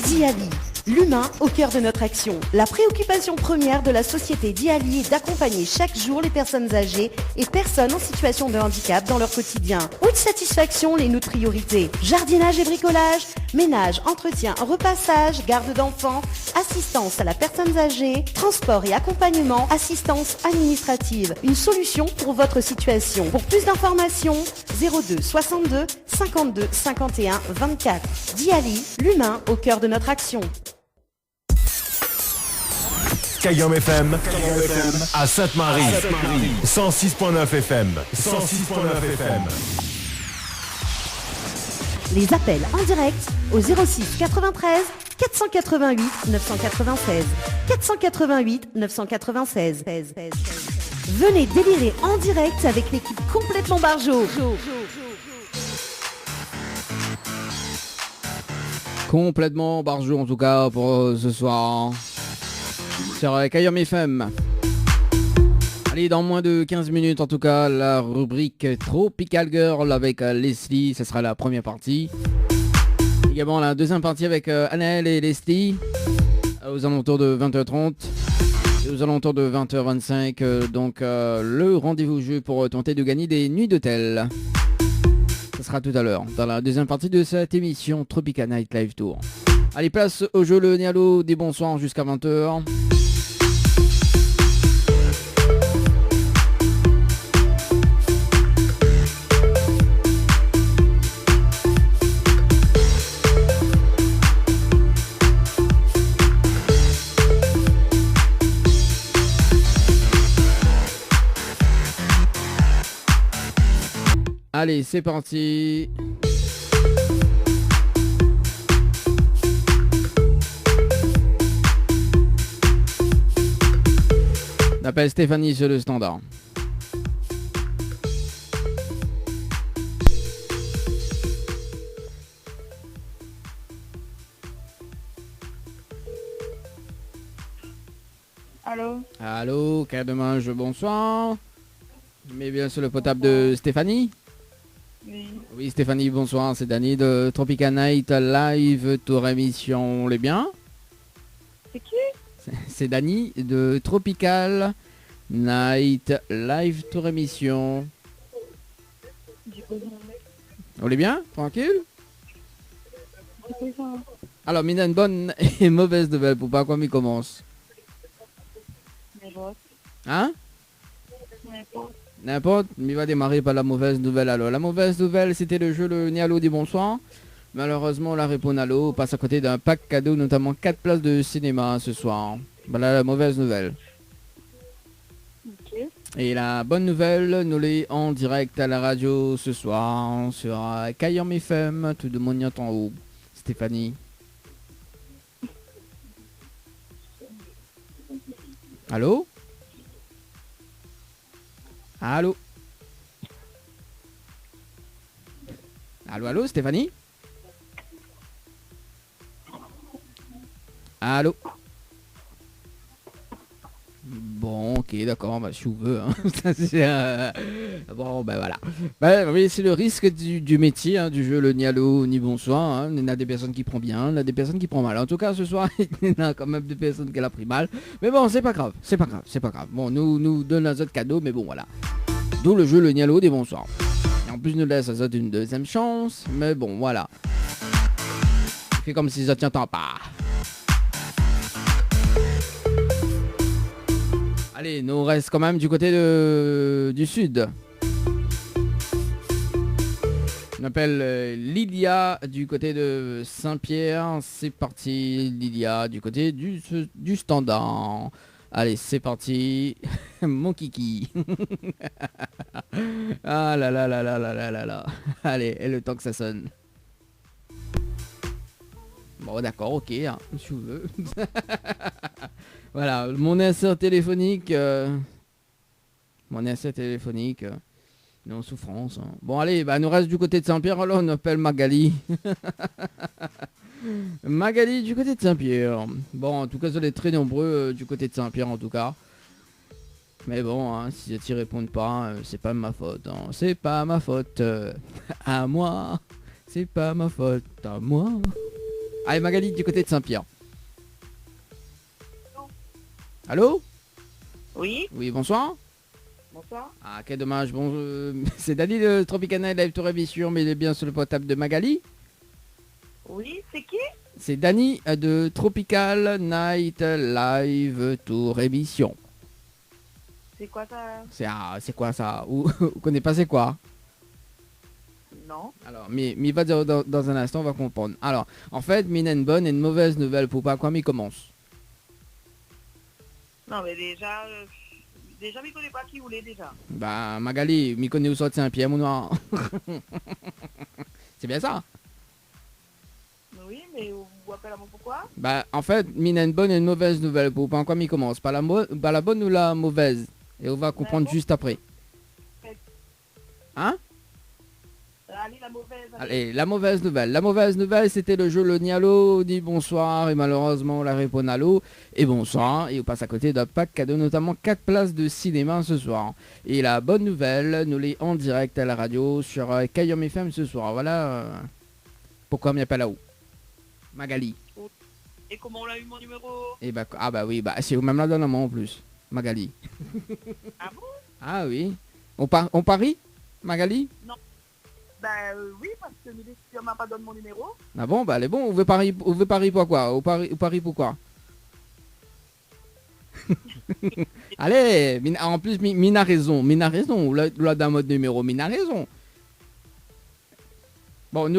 [SPEAKER 5] Diali, l'humain au cœur de notre action. La préoccupation première de la société Diali est d'accompagner chaque jour les personnes âgées et personnes en situation de handicap dans leur quotidien. Haute satisfaction, les notre priorités. Jardinage et bricolage, ménage, entretien, repassage, garde d'enfants, assistance à la personne âgée, transport et accompagnement, assistance administrative. Une solution pour votre situation. Pour plus d'informations, 02 62 52 51 24. Diali, l'humain au cœur de notre action.
[SPEAKER 11] Cayenne FM à Sainte-Marie, 106.9 FM, 106.9 FM.
[SPEAKER 5] Les appels en direct au 06 93 488 996. 488 996. Venez délirer en direct avec l'équipe complètement Barjo.
[SPEAKER 3] Complètement barjou en tout cas pour ce soir sur Cayenne FM. Allez, dans moins de 15 minutes en tout cas, la rubrique Tropical Girl avec Leslie, ce sera la première partie. Également la deuxième partie avec Anaël et Leslie aux alentours de 20h30 et aux alentours de 20h25. Donc le rendez-vous jeu pour tenter de gagner des nuits d'hôtel. Ce sera tout à l'heure, dans la deuxième partie de cette émission Tropical Night Live Tour. Allez, place au jeu le Nialo des bonsoirs jusqu'à 20h. Allez, c'est parti. On appelle Stéphanie sur le standard.
[SPEAKER 10] Allô?
[SPEAKER 3] Allô, Cademage, bonsoir. Mais bien sur le potable de Stéphanie.
[SPEAKER 10] Oui.
[SPEAKER 3] Oui, Stéphanie, bonsoir, c'est Dany de Tropical Night Live Tour Émission. Les bien?
[SPEAKER 10] C'est qui?
[SPEAKER 3] C'est Dany de Tropical Night Live Tour Émission. On est bien? Tranquille? Alors, Mina, une bonne et mauvaise nouvelle pour pas qu'on y commence. Hein? N'importe, mais il va démarrer par la mauvaise nouvelle alors. La mauvaise nouvelle, c'était le jeu le Nialo des bonsoirs. Malheureusement, la réponse Nalo passe à côté d'un pack cadeau, notamment 4 places de cinéma ce soir. Voilà la mauvaise nouvelle.
[SPEAKER 10] Okay.
[SPEAKER 3] Et la bonne nouvelle, nous l'est en direct à la radio ce soir sur Cayenne FM, tout de mon en haut. Stéphanie. Allô? Allô? Allô, allô, Stéphanie? Allô? Bon, ok, d'accord, bah, si vous veux. Hein. Bon, ben voilà. Ben, oui, c'est le risque du métier, hein, du jeu le Nialo, ni bonsoir. Hein. Il y en a des personnes qui prennent bien, il y en a des personnes qui prennent mal. En tout cas, ce soir, il y en a quand même des personnes qui l'ont pris mal. Mais bon, c'est pas grave, c'est pas grave, c'est pas grave. Bon, nous donne un autre cadeau, mais bon, voilà. D'où le jeu le Nialo des bonsoirs. Et en plus, nous laisse à ça une deuxième chance, mais bon, voilà. Il fait comme si ça tient tant pas. Allez, nous reste quand même du côté du sud. On appelle Lilia du côté de Saint-Pierre. C'est parti, Lilia du côté du standard. Allez, c'est parti. Mon kiki. Ah là là là là là là là là. Allez, et le temps que ça sonne. Bon, d'accord, ok, hein, si tu veux. Voilà, mon insert téléphonique. Non, souffrance. Hein. Bon, allez, bah, nous reste du côté de Saint-Pierre. Alors, on appelle Magali. Magali du côté de Saint-Pierre. Bon, en tout cas, vous êtes très nombreux du côté de Saint-Pierre, en tout cas. Mais bon, hein, si ils répondent pas, c'est pas ma faute. Hein. C'est pas ma faute. À moi. C'est pas ma faute. À moi. Allez, Magali du côté de Saint-Pierre. Allô?
[SPEAKER 10] Oui.
[SPEAKER 3] Oui, bonsoir.
[SPEAKER 10] Bonsoir.
[SPEAKER 3] Ah, quel dommage. Bon, c'est Dali de Tropical Night Live Tour Émission, mais il est bien sur le portable de Magali.
[SPEAKER 10] Oui, c'est qui?
[SPEAKER 3] C'est Dani de Tropical Night Live Tour Émission.
[SPEAKER 10] C'est quoi ça?
[SPEAKER 3] C'est quoi ça? Vous connaissez pas c'est quoi?
[SPEAKER 10] Non.
[SPEAKER 3] Alors, mais va dans un instant, on va comprendre. Alors, en fait, mine une bonne et une mauvaise nouvelle pour pas quoi m'y commence.
[SPEAKER 10] Non, mais déjà, je connais pas qui voulait déjà.
[SPEAKER 3] Bah, Magali, m'y connais où sorti un pied, mon noir. C'est bien ça?
[SPEAKER 10] Oui, mais vous appelez à moi pourquoi?
[SPEAKER 3] Bah, en fait, mine une bonne et une mauvaise nouvelle pour pas quoi m'y commence. Pas la bonne ou la mauvaise? Et on va comprendre juste après. Hein?
[SPEAKER 10] Allez, la mauvaise.
[SPEAKER 3] Allez, la mauvaise nouvelle. La mauvaise nouvelle, c'était le jeu Le Nialo. Dit bonsoir et malheureusement, on la répond Allo. Et bonsoir. Et on passe à côté d'un pack cadeau, notamment 4 places de cinéma ce soir. Et la bonne nouvelle, nous l'est en direct à la radio sur Kayom FM ce soir. Voilà pourquoi on m'y appelle là-haut. Magali.
[SPEAKER 10] Et comment on a eu mon numéro?
[SPEAKER 3] Et bah, ah bah oui, bah c'est vous-même là dans la main en plus. Magali.
[SPEAKER 10] Ah bon?
[SPEAKER 3] Ah oui. On parie, Magali?
[SPEAKER 10] Non. Bah oui, parce que si on m'a pas donné mon numéro.
[SPEAKER 3] Ah bon, bah elle est bon. On veut parier pour quoi? On parie pour quoi? Allez, en plus, Mine a raison. Là, d'un mode numéro, Mine a raison. Bon,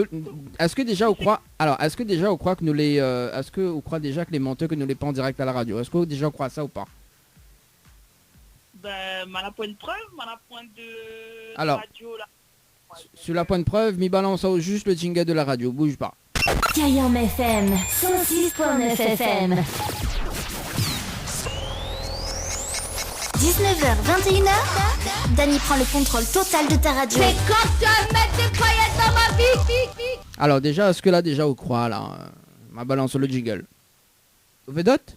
[SPEAKER 3] est-ce que déjà on croit... Alors, est-ce que déjà on croit que nous les... est-ce que on croit déjà que les menteurs que nous les pas en direct à la radio? Est-ce que déjà on croit ça ou pas?
[SPEAKER 10] Ben, m'en a point de preuve, m'en a point de
[SPEAKER 3] alors,
[SPEAKER 10] radio là.
[SPEAKER 3] Sur la point de preuve, mi balance juste le jingle de la radio, bouge pas.
[SPEAKER 1] Kayom FM, 106.9 FM.
[SPEAKER 12] 19h, 21h, Dani prend le contrôle total de ta radio.
[SPEAKER 2] Mais quand tu vas mettre des paillettes dans ma vie?
[SPEAKER 3] Alors déjà, est-ce que là déjà on croit là ma balance sur le jingle? Vous veut d'autres?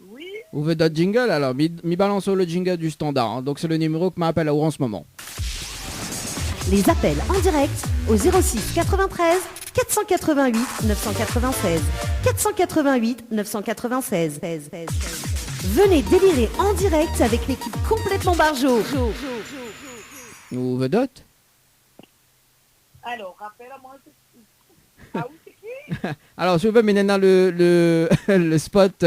[SPEAKER 10] Oui.
[SPEAKER 3] Vous veut d'autres jingle? Alors, mi balance sur le jingle du standard. Hein. Donc c'est le numéro que m'appelle en ce moment.
[SPEAKER 5] Les appels en direct au 06 93 488 996. 488 996. Venez délirer en direct avec l'équipe complètement barjo.
[SPEAKER 3] Vous veut d'autres?
[SPEAKER 10] Alors, rappelle à moi. Ah oui, c'est qui?
[SPEAKER 3] Alors, je veux maintenant le spot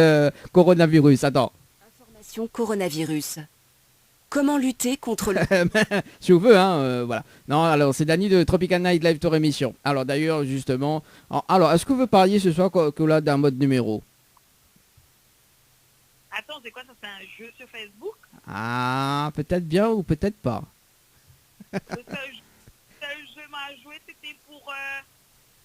[SPEAKER 3] coronavirus. Attends.
[SPEAKER 13] Information coronavirus. Comment lutter contre le...
[SPEAKER 3] Si vous veux, hein, voilà. Non, alors, c'est Dani de Tropical Night Live Tour Émission. Alors, d'ailleurs, justement... Alors, est-ce que vous pariez ce soir que là, d'un mode numéro?
[SPEAKER 10] Attends, c'est quoi ça? C'est un jeu sur Facebook?
[SPEAKER 3] Ah, peut-être bien ou peut-être pas.
[SPEAKER 10] Le seul jeu m'a joué, c'était pour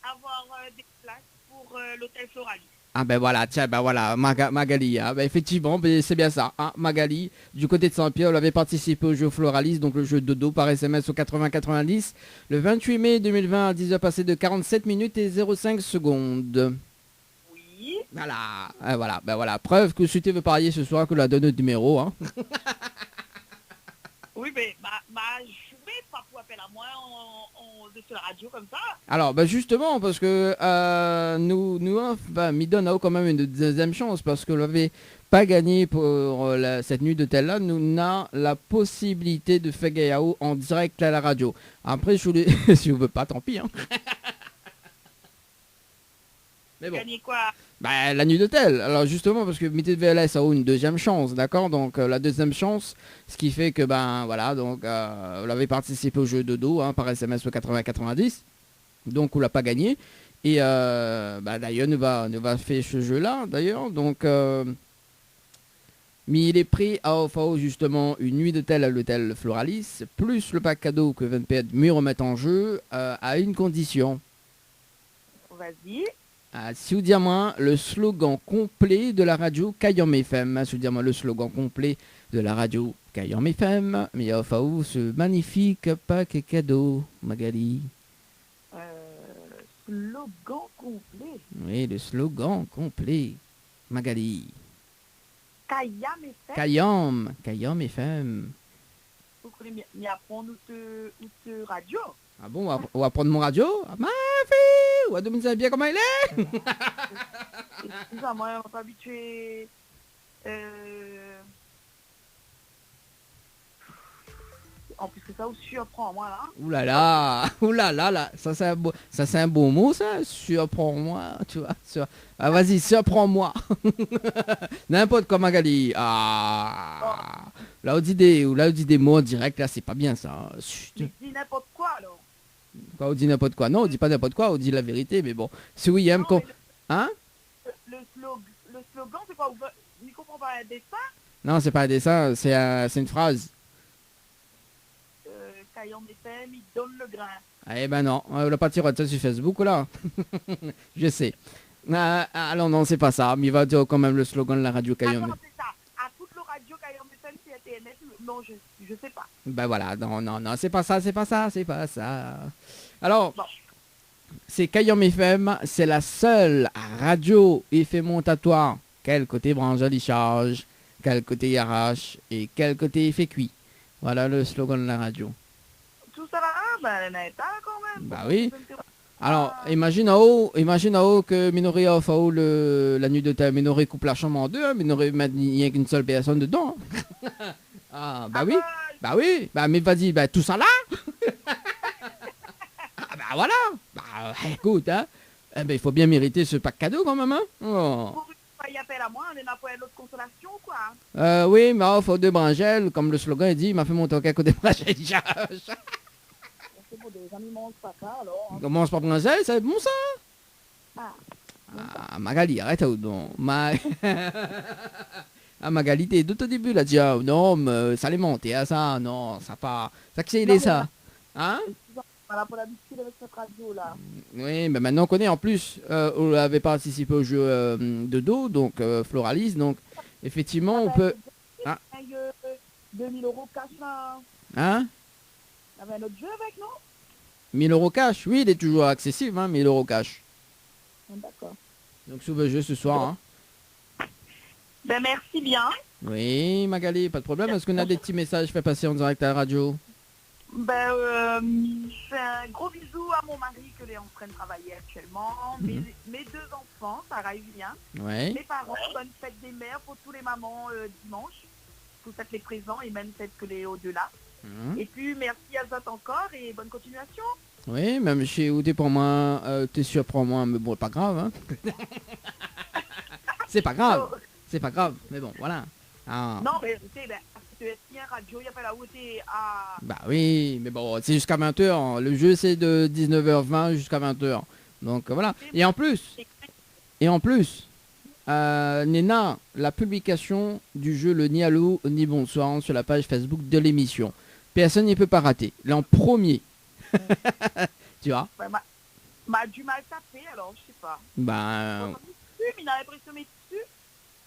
[SPEAKER 10] avoir des places pour l'hôtel Floralis.
[SPEAKER 3] Ah ben voilà, tiens, ben voilà, Magali, hein, ben effectivement, ben c'est bien ça, hein, Magali, du côté de Saint-Pierre, elle avait participé au jeu Floralis, donc le jeu de dos par SMS au 80-90, le 28 mai 2020 à 10h passé de 47 minutes et 05 secondes.
[SPEAKER 10] Oui.
[SPEAKER 3] Voilà, ben voilà, preuve que si tu veux parier ce soir que la donne de numéro, hein.
[SPEAKER 10] Oui, mais m'a joué, pas pour appeler à moi sur la radio comme ça.
[SPEAKER 3] Alors, bah justement, parce que nous mi donne quand même une deuxième chance, parce que l'avait pas gagné pour cette nuit d'hôtel là, nous avons la possibilité de faire Gayao en direct à la radio. Après, si vous veut pas, tant pis. Hein. Mais bon.
[SPEAKER 10] Gagner quoi?
[SPEAKER 3] Bah, la nuit d'hôtel. Alors justement, parce que Mité de VLS a une deuxième chance, d'accord? Donc la deuxième chance, ce qui fait que, ben voilà, donc vous l'avez participé au jeu de dos, hein, par SMS au 80-90, donc on l'a pas gagné. Et bah, d'ailleurs, nous va faire ce jeu-là, d'ailleurs, donc... mais il est pris à offrir justement une nuit d'hôtel à l'hôtel Floralis, plus le pack cadeau que 20 me remettent en jeu, à une condition.
[SPEAKER 10] Vas-y.
[SPEAKER 3] Si vous dites moi le slogan complet de la radio Kayam FM, si vous dites moi le slogan complet de la radio Kayam FM, mais enfin où ce magnifique pack cadeau, Magali.
[SPEAKER 10] Slogan complet.
[SPEAKER 3] Oui, le slogan complet, Magali.
[SPEAKER 10] Kayam FM.
[SPEAKER 3] Kayam FM.
[SPEAKER 10] Vous voulez m'y apprendre ou te radio?
[SPEAKER 3] Ah bon, on va prendre mon radio? Ma fille, on va dominer bien comment il est.
[SPEAKER 10] Excusez-moi, on n'est pas habitué. En plus que ça vous surprend, moi, là.
[SPEAKER 3] Ouh là là, ça c'est un beau mot, ça. Surprends-moi, tu vois. Ah, vas-y, surprends-moi. N'importe quoi, Magali. Ah. Là, on dit des mots en direct, là, c'est pas bien, ça.
[SPEAKER 10] Tu dis n'importe quoi, alors.
[SPEAKER 3] Quoi, on dit n'importe quoi? Non, on dit pas n'importe quoi, on dit la vérité, mais bon. Si oui, aime qu'on... Hein?
[SPEAKER 10] Le slogan, c'est quoi? Vous ne comprenez pas un dessin?
[SPEAKER 3] Non, c'est pas un dessin, c'est une phrase.
[SPEAKER 10] Kayam FM, il donne le grain.
[SPEAKER 3] Eh ben non, on l'a pas tiré de ça sur Facebook, là. Je sais. Alors non, c'est pas ça, mais il va dire quand même le slogan de la radio Kayam.
[SPEAKER 10] Ah, c'est ça. À toute le radio Kayam FM, c'est TNS. Non, je sais pas.
[SPEAKER 3] Ben voilà, non, c'est pas ça. Alors, bon. C'est Kayam FM, c'est la seule radio effet montatoire. Quel côté branche charge, quel côté arrache et quel côté effet cuit. Voilà le slogan de la radio.
[SPEAKER 10] Tout ça là, ben, quand même.
[SPEAKER 3] Bah oui. Alors, imagine en haut que Minoré a fait la nuit de ta Minoré coupe la chambre en deux, hein, Minoré il n'y a qu'une seule personne dedans. Ah, bah oui. Bah oui. Bah, mais vas-y, bah, tout ça là. Ah, bah voilà. Bah, écoute, hein. Eh ben, il faut bien mériter ce pack cadeau quand même, hein. Oh.
[SPEAKER 10] Il appelle à moi, on est là pour l'autre consolation, quoi.
[SPEAKER 3] Oui, mais il faut deux brangelles, comme le slogan dit, il m'a fait monter au caco des brangelles.
[SPEAKER 10] C'est bon, des amis mangent pas ça, alors.
[SPEAKER 3] On mange pas brangelle, c'est bon ça?
[SPEAKER 10] Ah,
[SPEAKER 3] Magali, arrête où donc. Magali, t'es tout au début là, tiens. Non, mais ça les monté, hein, ça, non, ça pas. Ça que c'est ça. Hein?
[SPEAKER 10] Voilà pour l'habitude avec cette radio là.
[SPEAKER 3] Oui, mais maintenant on connaît en plus, on avait participé au jeu de dos, donc Floralis, donc effectivement on peut...
[SPEAKER 10] Ah. 2000 € cash là.
[SPEAKER 3] Hein?
[SPEAKER 10] Il y avait un autre jeu avec, non?
[SPEAKER 3] 1000 € cash, oui, il est toujours accessible, hein, 1000 € cash.
[SPEAKER 10] D'accord.
[SPEAKER 3] Donc sous le jeu ce soir. Hein.
[SPEAKER 10] Ben merci bien.
[SPEAKER 3] Oui, Magali, pas de problème. Est-ce qu'on a des petits messages fait passer en direct à la radio?
[SPEAKER 10] Ben, je fais un gros bisou à mon mari que est en train de travailler actuellement. Mes deux enfants, Sarah et Julien.
[SPEAKER 3] Ouais.
[SPEAKER 10] Mes parents, bonne fête des mères pour tous les mamans dimanche. Pour fête les présents et même fête que les au-delà. Et puis merci à Zot encore et bonne continuation.
[SPEAKER 3] Oui, même chez Oudé pour moi, t'es surprends moi, mais bon, pas grave. Hein. C'est pas grave. C'est pas grave, mais bon, voilà. Ah.
[SPEAKER 10] Non, mais tu sais, si un radio, il n'y a pas la hauteur à...
[SPEAKER 3] Bah oui, mais bon, c'est jusqu'à 20h. Le jeu, c'est de 19h20 jusqu'à 20h. Donc voilà. Et en plus, Néna, la publication du jeu Le Ni Allô, Ni Bonsoir sur la page Facebook de l'émission. Personne n'y peut pas rater. L'an premier. Tu vois?
[SPEAKER 10] Ouais, m'a du mal tapé, alors, je sais pas.
[SPEAKER 3] Ben...
[SPEAKER 10] Il a l'impression de mettre dessus.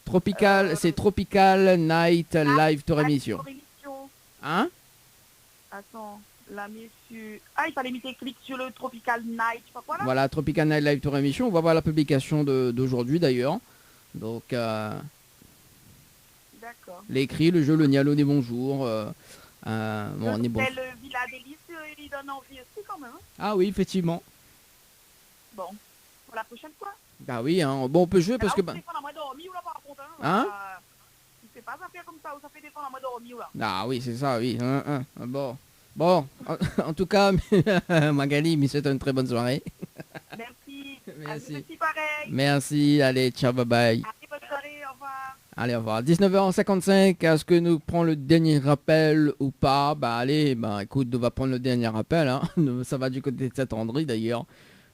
[SPEAKER 3] Tropical, c'est Tropical Night Live Tour émission. Hein?
[SPEAKER 10] Attends, la messieurs. Ah, il fallait mettre clic sur le Tropical Night, je sais pas quoi là.
[SPEAKER 3] Voilà, Tropical Night Live Tour émission. On va voir la publication d'aujourd'hui d'ailleurs. Donc,
[SPEAKER 10] d'accord.
[SPEAKER 3] L'écrit, le jeu, le Nialo des bonjours. Bon, on est bon.
[SPEAKER 10] Le Villa Délice, il donne envie aussi quand même. Hein.
[SPEAKER 3] Ah oui, effectivement.
[SPEAKER 10] Bon, pour la prochaine fois.
[SPEAKER 3] Bah oui, hein. Bon, on peut jouer parce que... Hein?
[SPEAKER 10] C'est pas ça faire comme ça, ou ça fait défendre à moi dormi ou là.
[SPEAKER 3] Ah oui, c'est ça, oui. Bon, en tout cas, Magali, mais c'est une très bonne soirée.
[SPEAKER 10] Merci.
[SPEAKER 3] Merci.
[SPEAKER 10] Pareil.
[SPEAKER 3] Merci, allez, ciao, bye bye.
[SPEAKER 10] Allez, bonne soirée, au revoir.
[SPEAKER 3] Allez, au revoir. 19h55, est-ce que nous prenons le dernier rappel ou pas? Bah allez, bah écoute, on va prendre le dernier rappel, hein. Ça va du côté de Saint-André d'ailleurs.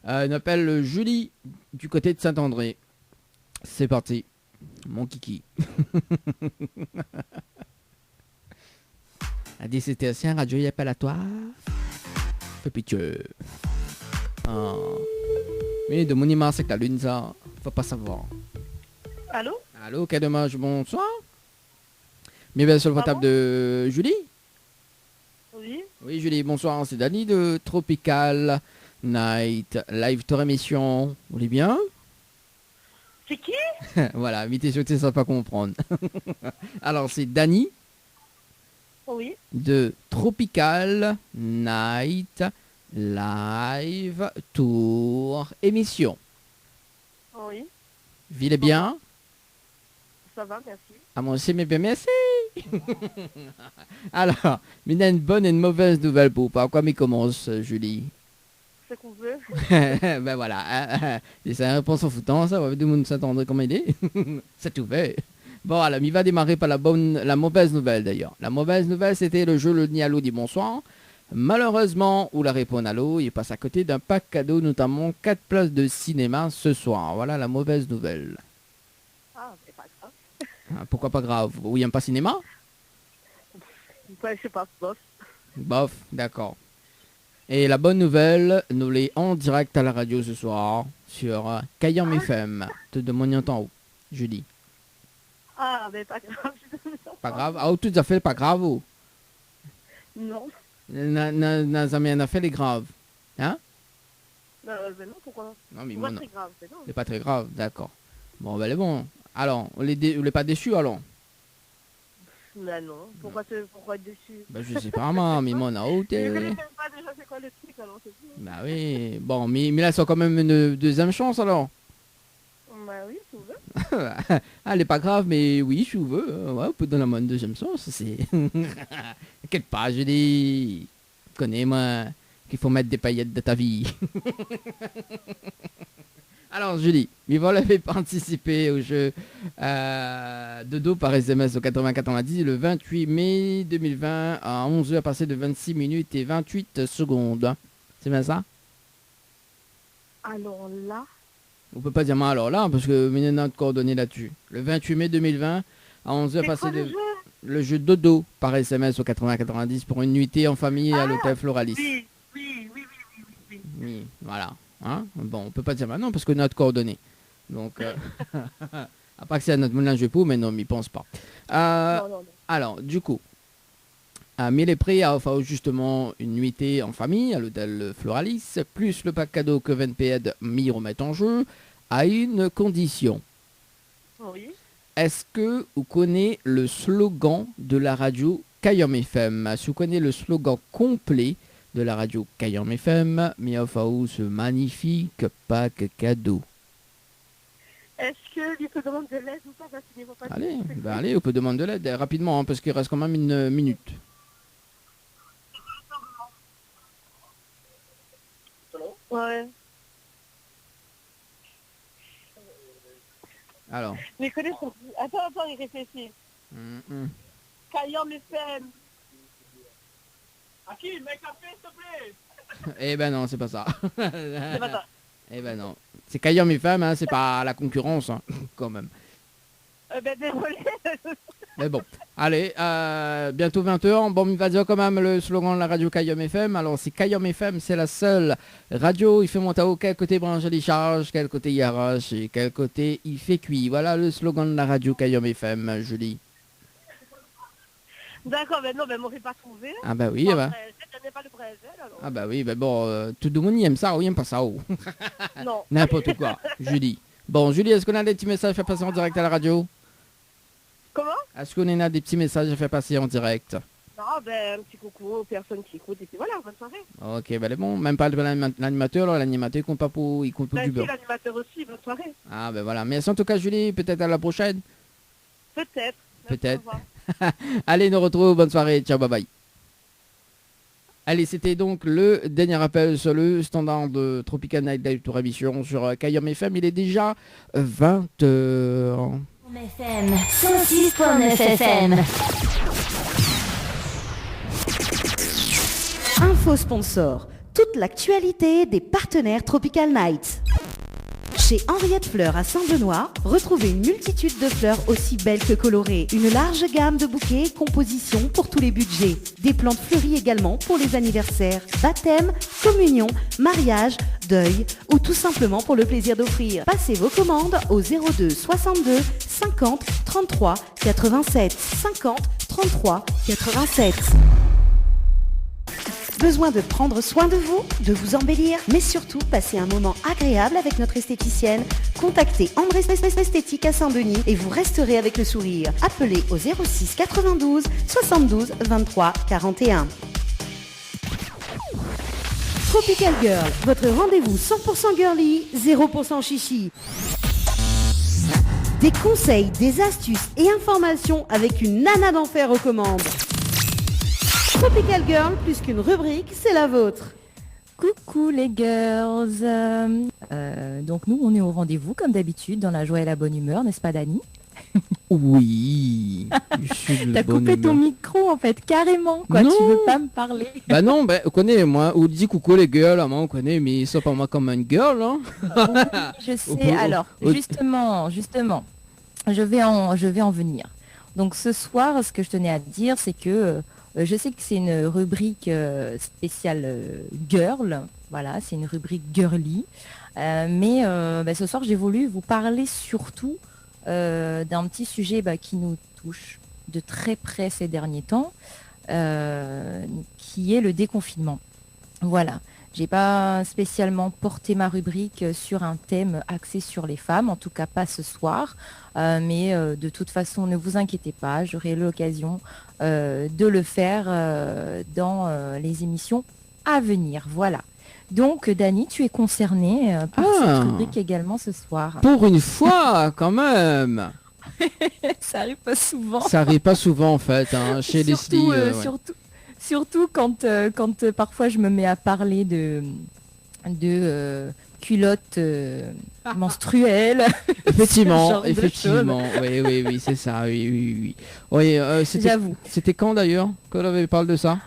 [SPEAKER 3] On appelle Julie du côté de Saint-André. C'est parti. Mon kiki. A dit c'était aussi un radio appelatoire. Fais pitié. Oh. Mais de mon image, c'est que la lune, ça, faut pas savoir.
[SPEAKER 10] Allô?
[SPEAKER 3] Allô, quel dommage, bonsoir. Bienvenue sur le portable de Julie.
[SPEAKER 10] Oui.
[SPEAKER 3] Oui, Julie, bonsoir, c'est Dani de Tropical Night Live Tour émission. Vous voulez bien?
[SPEAKER 10] C'est qui?
[SPEAKER 3] Voilà, invité sur ça pas comprendre. Alors, c'est Dani.
[SPEAKER 10] Oui.
[SPEAKER 3] De Tropical Night Live Tour émission.
[SPEAKER 10] Oui.
[SPEAKER 3] Vivez bien?
[SPEAKER 10] Ça va, merci.
[SPEAKER 3] Ah, moi aussi, mais bien, merci. Alors, mais il y a une bonne et une mauvaise nouvelle pour pas. Quoi, mais commence, Julie?
[SPEAKER 10] C'est qu'on veut.
[SPEAKER 3] Ben voilà. C'est une réponse en foutant, ça. Tout le monde s'attendrait comme il est. C'est tout fait. Bon, alors, il va démarrer par la mauvaise nouvelle, d'ailleurs. La mauvaise nouvelle, c'était le jeu Le Nid Allô dit bonsoir. Malheureusement, où la réponse à l'eau, il passe à côté d'un pack cadeau, notamment 4 places de cinéma ce soir. Voilà la mauvaise nouvelle.
[SPEAKER 10] Ah, c'est pas grave.
[SPEAKER 3] Ah, pourquoi pas grave? Vous n'aimez pas cinéma?
[SPEAKER 10] Ouais, je sais pas, bof.
[SPEAKER 3] Bof, d'accord. Et la bonne nouvelle, nous l'est en direct à la radio ce soir, sur Kayam FM, de mon en haut, Julie.
[SPEAKER 10] Ah, mais pas grave.
[SPEAKER 3] Pas grave? Ah, tout à fait, pas grave, ou?
[SPEAKER 10] Non.
[SPEAKER 3] N'a jamais rien à fait les graves. Hein?
[SPEAKER 10] Mais non, pourquoi?
[SPEAKER 3] Non, mais
[SPEAKER 10] c'est
[SPEAKER 3] moi,
[SPEAKER 10] pas
[SPEAKER 3] non.
[SPEAKER 10] très grave, c'est non.
[SPEAKER 3] C'est pas très grave, d'accord. Bon, ben, elle est bon. Alors, on l'est pas déçu, alors?
[SPEAKER 10] Mais non, pourquoi être déçu?
[SPEAKER 3] Ben, je sais pas, moi, mais mon haut,
[SPEAKER 10] Je connais même pas déjà c'est quoi le truc, alors c'est tout.
[SPEAKER 3] Bah oui, bon, mais là, c'est quand même une deuxième chance, alors.
[SPEAKER 10] Bah oui, tu veux.
[SPEAKER 3] Ah, elle est pas grave, mais oui, je veux. Ouais, on peut donner une deuxième chance, c'est... Quelle page, je dis... Connais-moi qu'il faut mettre des paillettes de ta vie. Alors, Julie, Vivol avait participé au jeu de dos par SMS au 80-90 le 28 mai 2020 à 11h passé de 26 minutes et 28 secondes. C'est bien ça?
[SPEAKER 10] Alors là...
[SPEAKER 3] On peut pas dire moi alors là, parce que il y a notre coordonnée là-dessus. Le 28 mai 2020 à 11h passé de... Le jeu dodo par SMS au 80-90 pour une nuitée en famille à l'hôtel Floralis.
[SPEAKER 10] Oui.
[SPEAKER 3] Oui, voilà. Hein, bon, on peut pas dire maintenant parce que notre coordonnée. Donc, à part que c'est à notre moulin je peux, mais non, m'y pense pas.
[SPEAKER 10] Non.
[SPEAKER 3] Alors, du coup, mais les prix à offrir justement une nuitée en famille à l'hôtel Floralis, plus le pack cadeau que VNPED m'y remet en jeu, à une condition.
[SPEAKER 10] Oui.
[SPEAKER 3] Est-ce que vous connaissez le slogan de la radio Kayam FM? Si vous connaissez le slogan complet de la radio Kayam FM, mais enfin où ce magnifique pack cadeau.
[SPEAKER 10] Est-ce que lui peut demander de l'aide ou pas? Parce qu'il ne faut pas...
[SPEAKER 3] Allez, on peut demander de l'aide rapidement, hein, parce qu'il reste quand même une minute.
[SPEAKER 10] Ouais.
[SPEAKER 3] Alors.
[SPEAKER 10] Mais connais son... Attends, il réfléchit. Kayam FM. À qui? Mec, café, s'il te plaît.
[SPEAKER 3] Eh ben non, c'est pas ça.
[SPEAKER 10] C'est pas ça.
[SPEAKER 3] Eh ben non. C'est Kayam FM, hein, c'est pas la concurrence, hein, quand même.
[SPEAKER 10] Ben désolé.
[SPEAKER 3] Mais bon, allez, bientôt 20h. Bon, il va dire quand même le slogan de la radio Kayam FM. Alors, c'est Kayam FM, c'est la seule radio. Il fait monter au quel côté branche les charges, quel côté il arrache et quel côté il fait cuit. Voilà le slogan de la radio Kayam FM, Julie.
[SPEAKER 10] D'accord, mais non, mais m'aurait pas trouvé.
[SPEAKER 3] Ah bah oui, bah.
[SPEAKER 10] Pas le Brésil, alors.
[SPEAKER 3] Ah bah oui, bah bon, tout le monde aime ça ou il aime pas ça. Oh.
[SPEAKER 10] Non.
[SPEAKER 3] N'importe quoi, Julie. Bon, Julie, est-ce qu'on a des petits messages à faire passer en direct à la radio?
[SPEAKER 10] Comment?
[SPEAKER 3] Est-ce qu'on a des petits messages à faire passer en direct?
[SPEAKER 10] Non, ben un petit coucou aux personnes qui écoutent et puis voilà, bonne soirée.
[SPEAKER 3] Ok, bah bon, même pas l'animateur, l'animateur il compte pas pour, il compte pour du beurre.
[SPEAKER 10] L'animateur aussi, bonne soirée.
[SPEAKER 3] Ah ben voilà, merci en tout cas Julie, peut-être à la prochaine.
[SPEAKER 10] Peut-être.
[SPEAKER 3] Peut-être. Allez, nous retrouvons, bonne soirée, ciao, bye bye. Allez, c'était donc le dernier appel sur le standard de Tropical Night Live Tour émission sur Kayam FM. Il est déjà 20h.
[SPEAKER 1] FM 106.9 FM.
[SPEAKER 5] Info sponsor. Toute l'actualité des partenaires Tropical Night. Chez Henriette Fleurs à Saint-Benoît, retrouvez une multitude de fleurs aussi belles que colorées. Une large gamme de bouquets et compositions pour tous les budgets. Des plantes fleuries également pour les anniversaires, baptêmes, communions, mariages, deuil ou tout simplement pour le plaisir d'offrir. Passez vos commandes au 02 62 50 33 87 50 33 87. Besoin de prendre soin de vous, de vous embellir, mais surtout passer un moment agréable avec notre esthéticienne? Contactez André Esthétique à Saint-Denis et vous resterez avec le sourire. Appelez au 06 92 72 23 41. Tropical Girl, votre rendez-vous 100% girly, 0% chichi. Des conseils, des astuces et informations avec une nana d'enfer aux commandes. Tropical Girl, plus qu'une rubrique, c'est la vôtre.
[SPEAKER 14] Coucou les girls. Donc nous, on est au rendez-vous comme d'habitude, dans la joie et la bonne humeur, n'est-ce pas Dani?
[SPEAKER 3] Oui.
[SPEAKER 14] T'as coupé ton micro en fait, carrément. Quoi,
[SPEAKER 3] non.
[SPEAKER 14] Tu veux pas me parler?
[SPEAKER 3] Bah non, on connaît moi. On dit coucou les girls, moi on connaît, mais ils sont pas moi comme une girl, hein.
[SPEAKER 14] Je sais. Alors, justement, je vais en venir. Donc ce soir, ce que je tenais à te dire, c'est que je sais que c'est une rubrique spéciale girl, voilà, c'est une rubrique girly, mais ce soir j'ai voulu vous parler surtout d'un petit sujet qui nous touche de très près ces derniers temps, qui est le déconfinement. Voilà, j'ai pas spécialement porté ma rubrique sur un thème axé sur les femmes, en tout cas pas ce soir, mais de toute façon ne vous inquiétez pas, j'aurai l'occasion de le faire dans les émissions à venir. Voilà. Donc Dani, tu es concernée par cette rubrique également ce soir.
[SPEAKER 3] Pour une fois, quand même.
[SPEAKER 14] Ça arrive pas souvent.
[SPEAKER 3] Ça arrive pas souvent en fait, hein, chez Leslie.
[SPEAKER 14] Surtout quand parfois je me mets à parler de culottes menstruelles.
[SPEAKER 3] Effectivement, oui, c'est ça, oui. Oui,
[SPEAKER 14] j'avoue.
[SPEAKER 3] C'était quand d'ailleurs qu'on avait parlé de ça?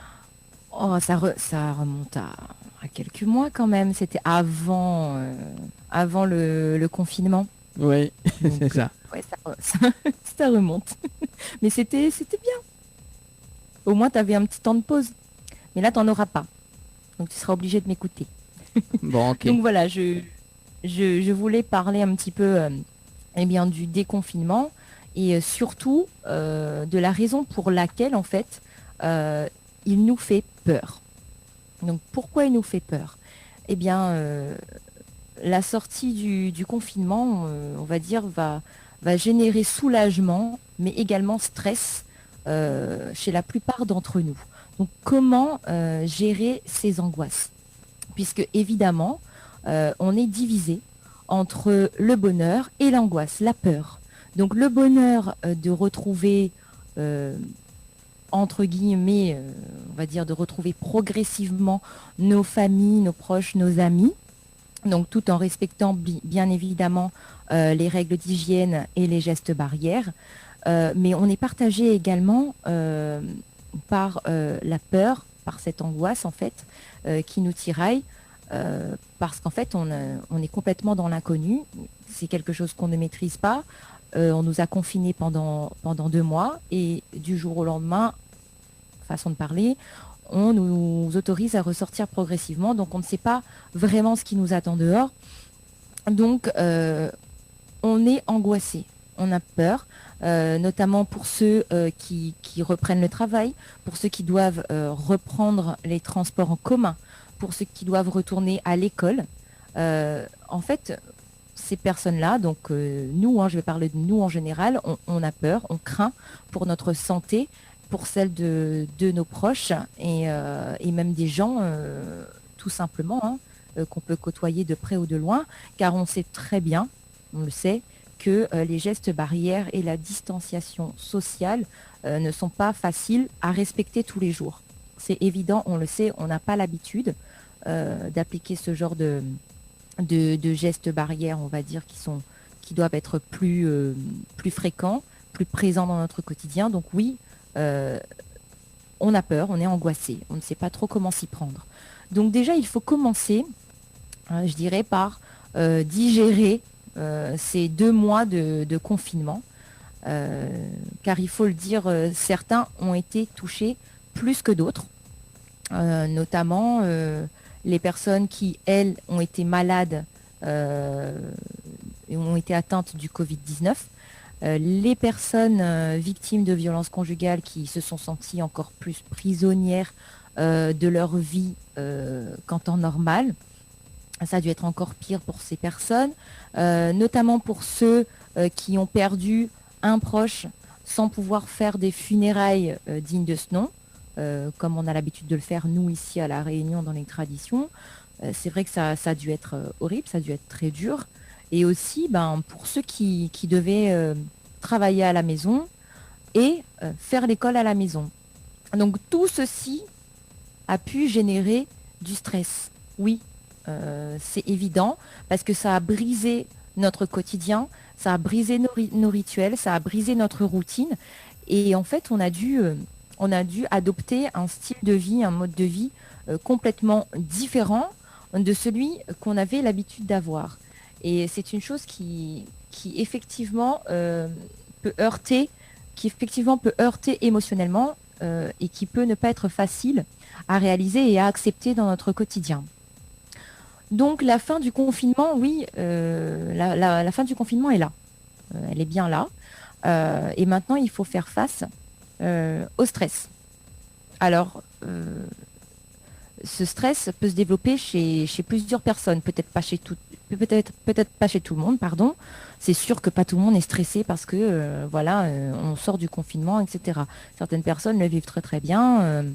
[SPEAKER 14] Oh, ça remonte à quelques mois quand même. C'était avant le confinement.
[SPEAKER 3] Oui, c'est ça.
[SPEAKER 14] Ouais, ça remonte. Mais c'était bien. Au moins, tu avais un petit temps de pause. Mais là, tu n'en auras pas. Donc, tu seras obligé de m'écouter.
[SPEAKER 3] Bon, ok.
[SPEAKER 14] Donc, voilà, je voulais parler un petit peu du déconfinement et surtout de la raison pour laquelle, en fait, il nous fait peur. Donc, pourquoi il nous fait peur? Eh bien, la sortie du confinement, on va dire, va générer soulagement, mais également stress chez la plupart d'entre nous. Donc comment gérer ces angoisses? Puisque évidemment, on est divisé entre le bonheur et l'angoisse, la peur. Donc le bonheur de retrouver, entre guillemets, on va dire de retrouver progressivement nos familles, nos proches, nos amis, donc tout en respectant bien évidemment les règles d'hygiène et les gestes barrières. Mais on est partagé également par la peur, par cette angoisse en fait, qui nous tiraille, parce qu'en fait on est complètement dans l'inconnu, c'est quelque chose qu'on ne maîtrise pas, on nous a confinés pendant 2 mois et du jour au lendemain, façon de parler, on nous autorise à ressortir progressivement, donc on ne sait pas vraiment ce qui nous attend dehors, donc on est angoissé, on a peur. Notamment pour ceux qui reprennent le travail, pour ceux qui doivent reprendre les transports en commun, pour ceux qui doivent retourner à l'école. En fait, ces personnes-là, donc nous, je vais parler de nous en général, on a peur, on craint pour notre santé, pour celle de nos proches et même des gens, tout simplement, qu'on peut côtoyer de près ou de loin, car on sait très bien, on le sait, que les gestes barrières et la distanciation sociale ne sont pas faciles à respecter tous les jours. C'est évident, on le sait, on n'a pas l'habitude d'appliquer ce genre de gestes barrières, on va dire, qui doivent être plus fréquents, plus présents dans notre quotidien. Donc oui, on a peur, on est angoissé, on ne sait pas trop comment s'y prendre. Donc déjà, il faut commencer, je dirais, par digérer ces 2 mois de confinement. Car il faut le dire, certains ont été touchés plus que d'autres, notamment les personnes qui, elles, ont été malades et ont été atteintes du Covid-19, les personnes victimes de violences conjugales qui se sont senties encore plus prisonnières de leur vie qu'en temps normal. Ça a dû être encore pire pour ces personnes, notamment pour ceux qui ont perdu un proche sans pouvoir faire des funérailles dignes de ce nom, comme on a l'habitude de le faire nous ici à La Réunion dans les traditions. C'est vrai que ça a dû être horrible, ça a dû être très dur. Et aussi pour ceux qui devaient travailler à la maison et faire l'école à la maison. Donc tout ceci a pu générer du stress. Oui, c'est évident, parce que ça a brisé notre quotidien, ça a brisé nos rituels, ça a brisé notre routine. Et en fait, on a dû adopter un style de vie, un mode de vie complètement différent de celui qu'on avait l'habitude d'avoir. Et c'est une chose qui effectivement peut heurter émotionnellement et qui peut ne pas être facile à réaliser et à accepter dans notre quotidien. Donc la fin du confinement, oui, la fin du confinement est là. Elle est bien là. Et maintenant, il faut faire face au stress. Alors, ce stress peut se développer chez plusieurs personnes, peut-être pas chez tout le monde, pardon. C'est sûr que pas tout le monde est stressé parce que on sort du confinement, etc. Certaines personnes le vivent très très bien,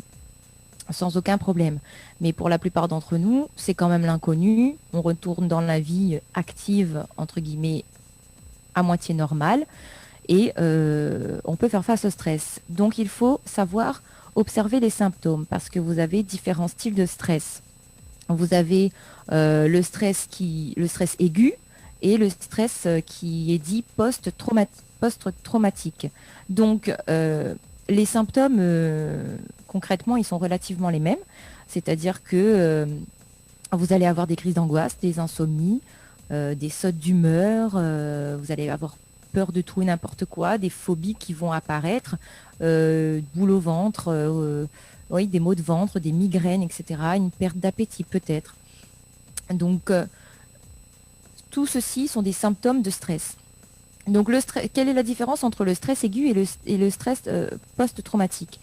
[SPEAKER 14] sans aucun problème. Mais pour la plupart d'entre nous, c'est quand même l'inconnu. On retourne dans la vie active, entre guillemets, à moitié normale, et on peut faire face au stress. Donc il faut savoir observer les symptômes, parce que vous avez différents styles de stress. Vous avez le stress aigu et le stress qui est dit post-traumatique. Donc les symptômes, concrètement, ils sont relativement les mêmes. C'est-à-dire que vous allez avoir des crises d'angoisse, des insomnies, des sautes d'humeur, vous allez avoir peur de tout et n'importe quoi, des phobies qui vont apparaître, boule au ventre, des maux de ventre, des migraines, etc., une perte d'appétit peut-être. Donc, tout ceci sont des symptômes de stress. Donc, quelle est la différence entre le stress aigu et le stress post-traumatique ?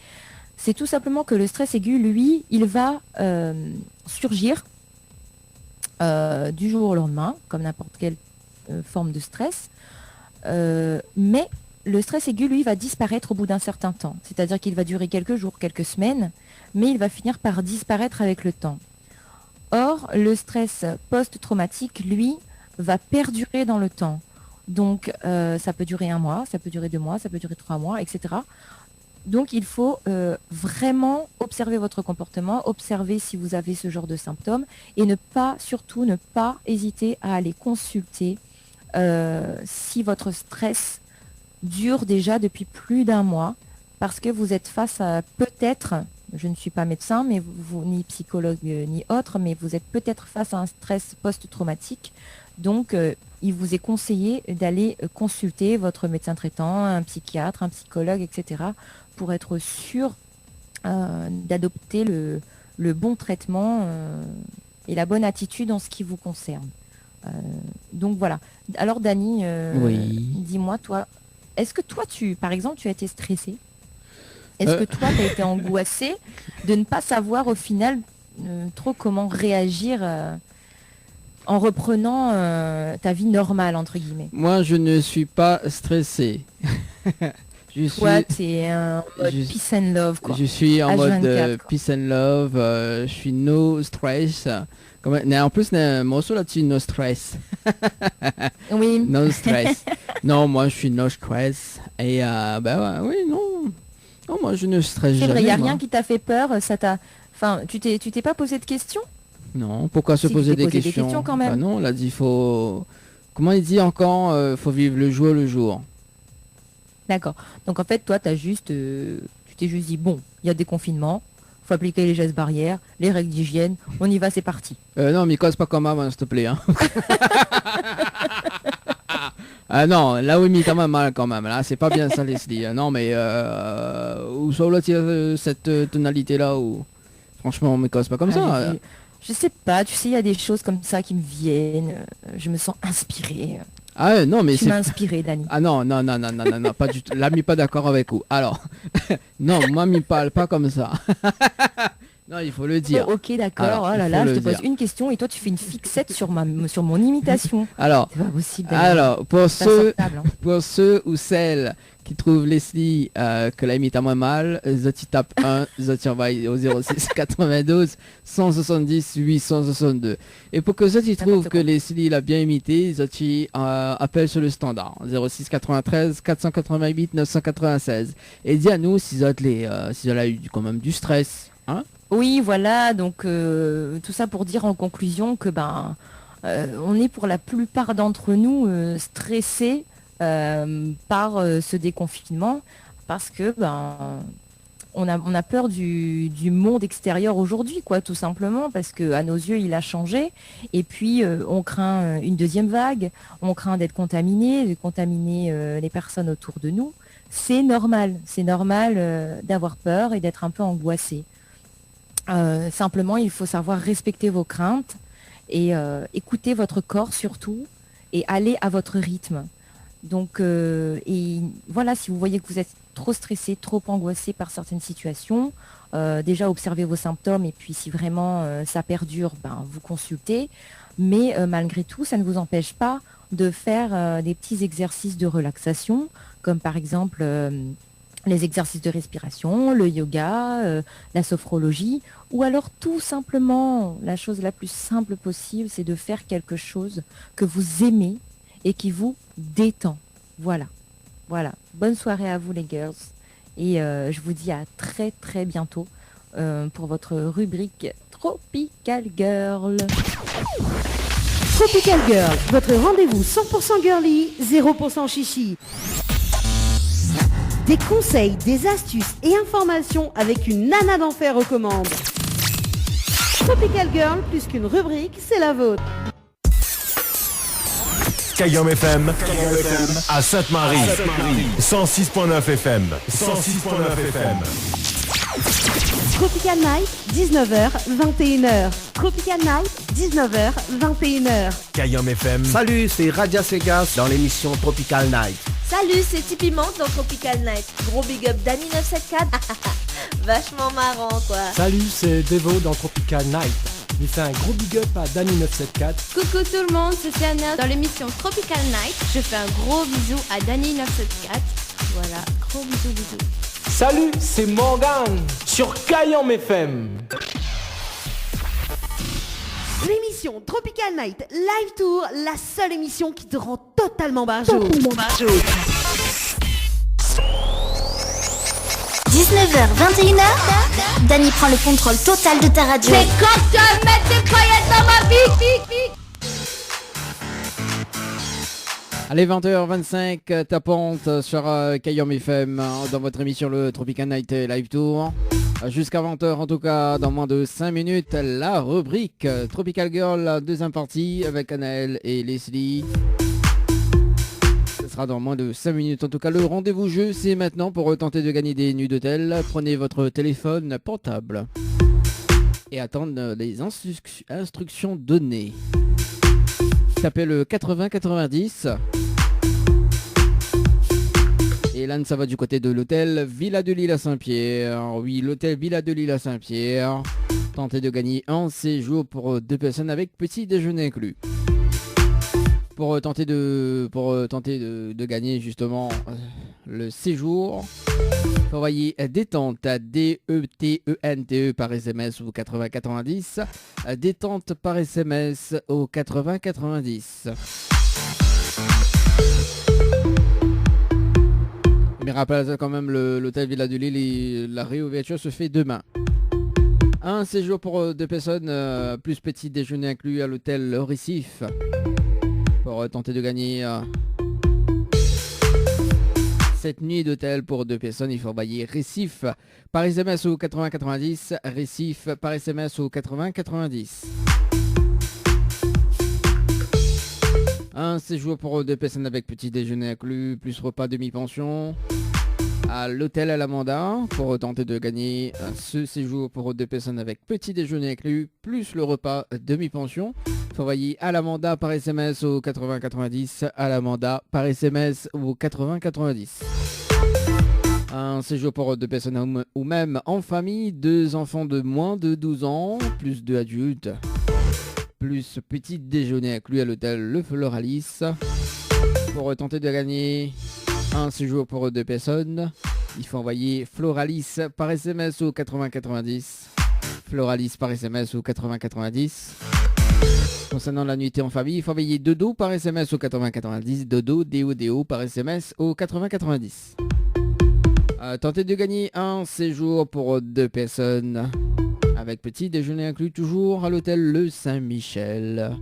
[SPEAKER 14] C'est tout simplement que le stress aigu, lui, il va surgir du jour au lendemain, comme n'importe quelle forme de stress. Mais le stress aigu, lui, va disparaître au bout d'un certain temps. C'est-à-dire qu'il va durer quelques jours, quelques semaines, mais il va finir par disparaître avec le temps. Or, le stress post-traumatique, lui, va perdurer dans le temps. Donc, ça peut durer 1 mois, ça peut durer 2 mois, ça peut durer 3 mois, etc. Donc, il faut vraiment observer votre comportement, observer si vous avez ce genre de symptômes et surtout ne pas hésiter à aller consulter si votre stress dure déjà depuis plus d'1 mois, parce que vous êtes face à peut-être, je ne suis pas médecin, mais vous ni psychologue ni autre, mais vous êtes peut-être face à un stress post-traumatique. Donc, il vous est conseillé d'aller consulter votre médecin traitant, un psychiatre, un psychologue, etc., pour être sûr d'adopter le bon traitement et la bonne attitude en ce qui vous concerne. Donc voilà. Alors Dany,
[SPEAKER 3] oui.
[SPEAKER 14] Dis-moi, toi, est-ce que toi, par exemple, tu as été stressé ? Est-ce que toi, tu as été angoissé de ne pas savoir au final trop comment réagir en reprenant ta vie normale, entre guillemets ?
[SPEAKER 3] Moi, je ne suis pas stressé.
[SPEAKER 14] Toi, tu es en mode peace and love, quoi.
[SPEAKER 3] Je suis en mode
[SPEAKER 14] 24,
[SPEAKER 3] peace and love. Je suis no stress. En plus, il y a un morceau là-dessus, no stress.
[SPEAKER 14] Oui.
[SPEAKER 3] No stress. Non, moi, je suis no stress. Et oui, non. Non, moi, je ne stresse jamais.
[SPEAKER 14] C'est vrai, il n'y a rien qui t'a fait peur. Enfin, tu t'es pas posé de questions ?
[SPEAKER 3] Non, pourquoi se poser des questions
[SPEAKER 14] quand même.
[SPEAKER 3] Non, là, il faut... Comment il dit encore faut vivre le jour le jour.
[SPEAKER 14] D'accord. Donc en fait, toi, tu t'es juste dit, bon, il y a des confinements, faut appliquer les gestes barrières, les règles d'hygiène. On y va, c'est parti.
[SPEAKER 3] Non, mais cause pas comme maman, s'il te plaît. Hein. Ah non, là oui, mais t'as mal quand même. Là, c'est pas bien ça, Leslie. Non, mais où sont là cette tonalité-là où franchement, on me cause pas comme ça.
[SPEAKER 14] Je sais pas, tu sais, il y a des choses comme ça qui me viennent. Je me sens inspirée.
[SPEAKER 3] Ah non, mais
[SPEAKER 14] tu m'as inspiré, Dani.
[SPEAKER 3] Ah non, pas du tout. Là, m'y pas d'accord avec vous. Alors, non, moi, m'y parle pas comme ça. Non, il faut le dire.
[SPEAKER 14] Oh, ok, d'accord. Oh là là, je te pose une question et toi, tu fais une fixette sur mon imitation.
[SPEAKER 3] Alors,
[SPEAKER 14] c'est pas possible. Dani.
[SPEAKER 3] Alors, pour ceux ou celles qui trouvent Leslie que la imite à moins mal, Zoti tape 1, Zoti envoie au 06 92 170 862. Et pour que Zoti trouve que Leslie l'a bien imité, Zoti appelle sur le standard 06 93 488 996 et dis à nous si Zoti a eu quand même du stress, hein.
[SPEAKER 14] Oui, voilà, donc tout ça pour dire en conclusion que on est pour la plupart d'entre nous stressés par ce déconfinement parce que on a peur du monde extérieur aujourd'hui, quoi, tout simplement, parce que à nos yeux il a changé et puis on craint une deuxième vague, on craint d'être contaminé, de contaminer les personnes autour de nous. C'est normal d'avoir peur et d'être un peu angoissé. Simplement, il faut savoir respecter vos craintes et écouter votre corps surtout et aller à votre rythme. Donc, et voilà, si vous voyez que vous êtes trop stressé, trop angoissé par certaines situations, déjà observez vos symptômes et puis si vraiment ça perdure, vous consultez. Mais malgré tout, ça ne vous empêche pas de faire des petits exercices de relaxation, comme par exemple les exercices de respiration, le yoga, la sophrologie, ou alors tout simplement, la chose la plus simple possible, c'est de faire quelque chose que vous aimez et qui vous détend. Voilà. Bonne soirée à vous les girls. Et je vous dis à très très bientôt pour votre rubrique Tropical Girl.
[SPEAKER 5] Tropical Girl, votre rendez-vous 100% girly, 0% chichi. Des conseils, des astuces et informations avec une nana d'enfer aux commandes. Tropical Girl, plus qu'une rubrique, c'est la vôtre.
[SPEAKER 11] Kayom FM à Sainte-Marie. 106.9 FM. 106.9 FM.
[SPEAKER 5] Tropical Night, 19h, 21h. Tropical Night, 19h, 21h.
[SPEAKER 6] Kayom FM. Salut, c'est Radia Segas dans l'émission Tropical Night.
[SPEAKER 7] Salut, c'est Tipeee Monk dans Tropical Night. Gros big up Dani 974. Vachement marrant, quoi.
[SPEAKER 8] Salut, c'est Devo dans Tropical Night. Il fait un gros big up à Dani 974.
[SPEAKER 2] Coucou tout le monde, c'est Siana dans l'émission Tropical Night. Je fais un gros bisou à Dani 974. Voilà, gros bisous.
[SPEAKER 9] Salut, c'est Morgan sur Kayom FM.
[SPEAKER 5] L'émission Tropical Night Live Tour, la seule émission qui te rend totalement barjot.
[SPEAKER 12] 19h, 21h, Dani prend le contrôle total de ta radio.
[SPEAKER 2] C'est quand tu vas mettre des paillettes dans ma vie.
[SPEAKER 3] Allez, 20h25, tapante sur Kayom FM dans votre émission le Tropical Night Live Tour. Jusqu'à 20h en tout cas, dans moins de 5 minutes, la rubrique Tropical Girl, deuxième partie avec Anaël et Leslie. Ce sera dans moins de 5 minutes. En tout cas, le rendez-vous jeu, c'est maintenant pour tenter de gagner des nuits d'hôtel. Prenez votre téléphone portable et attendre les instructions données. Tapez le 80-90. Et là, ça va du côté de l'hôtel Villa de Lille à Saint-Pierre. Oui, l'hôtel Villa de Lille à Saint-Pierre. Tentez de gagner un séjour pour 2 personnes avec petit déjeuner inclus. Pour tenter de gagner justement le séjour, envoyez détente à DETENTE par SMS au 8090. Détente par SMS au 8090. Mais rappelez quand même l'hôtel Villa de Lille et la réouverture se fait demain. Un séjour pour 2 personnes plus petit déjeuner inclus à l'hôtel Récif. Pour tenter de gagner cette nuit d'hôtel pour 2 personnes. Il faut envoyer Récif par SMS au 8090. Récif par SMS au 8090. Un séjour pour 2 personnes avec petit déjeuner inclus, plus repas demi-pension à l'hôtel à l'Amanda pour tenter de gagner ce séjour pour 2 personnes avec petit déjeuner inclus, plus le repas demi-pension. Il faut envoyer à l'Amanda par SMS au 8090, à l'Amanda par SMS au 8090. Un séjour pour 2 personnes ou même en famille, 2 enfants de moins de 12 ans, plus 2 adultes, plus petit déjeuner inclus à l'hôtel Le Floralis. Pour tenter de gagner un séjour pour 2 personnes, il faut envoyer Floralis par SMS au 8090. Floralis par SMS au 8090. Concernant la nuitée en famille, il faut envoyer Dodo par SMS au 8090. Dodo, DODO par SMS au 8090. Tentez de gagner un séjour pour 2 personnes avec petit déjeuner inclus, toujours à l'hôtel Le Saint-Michel.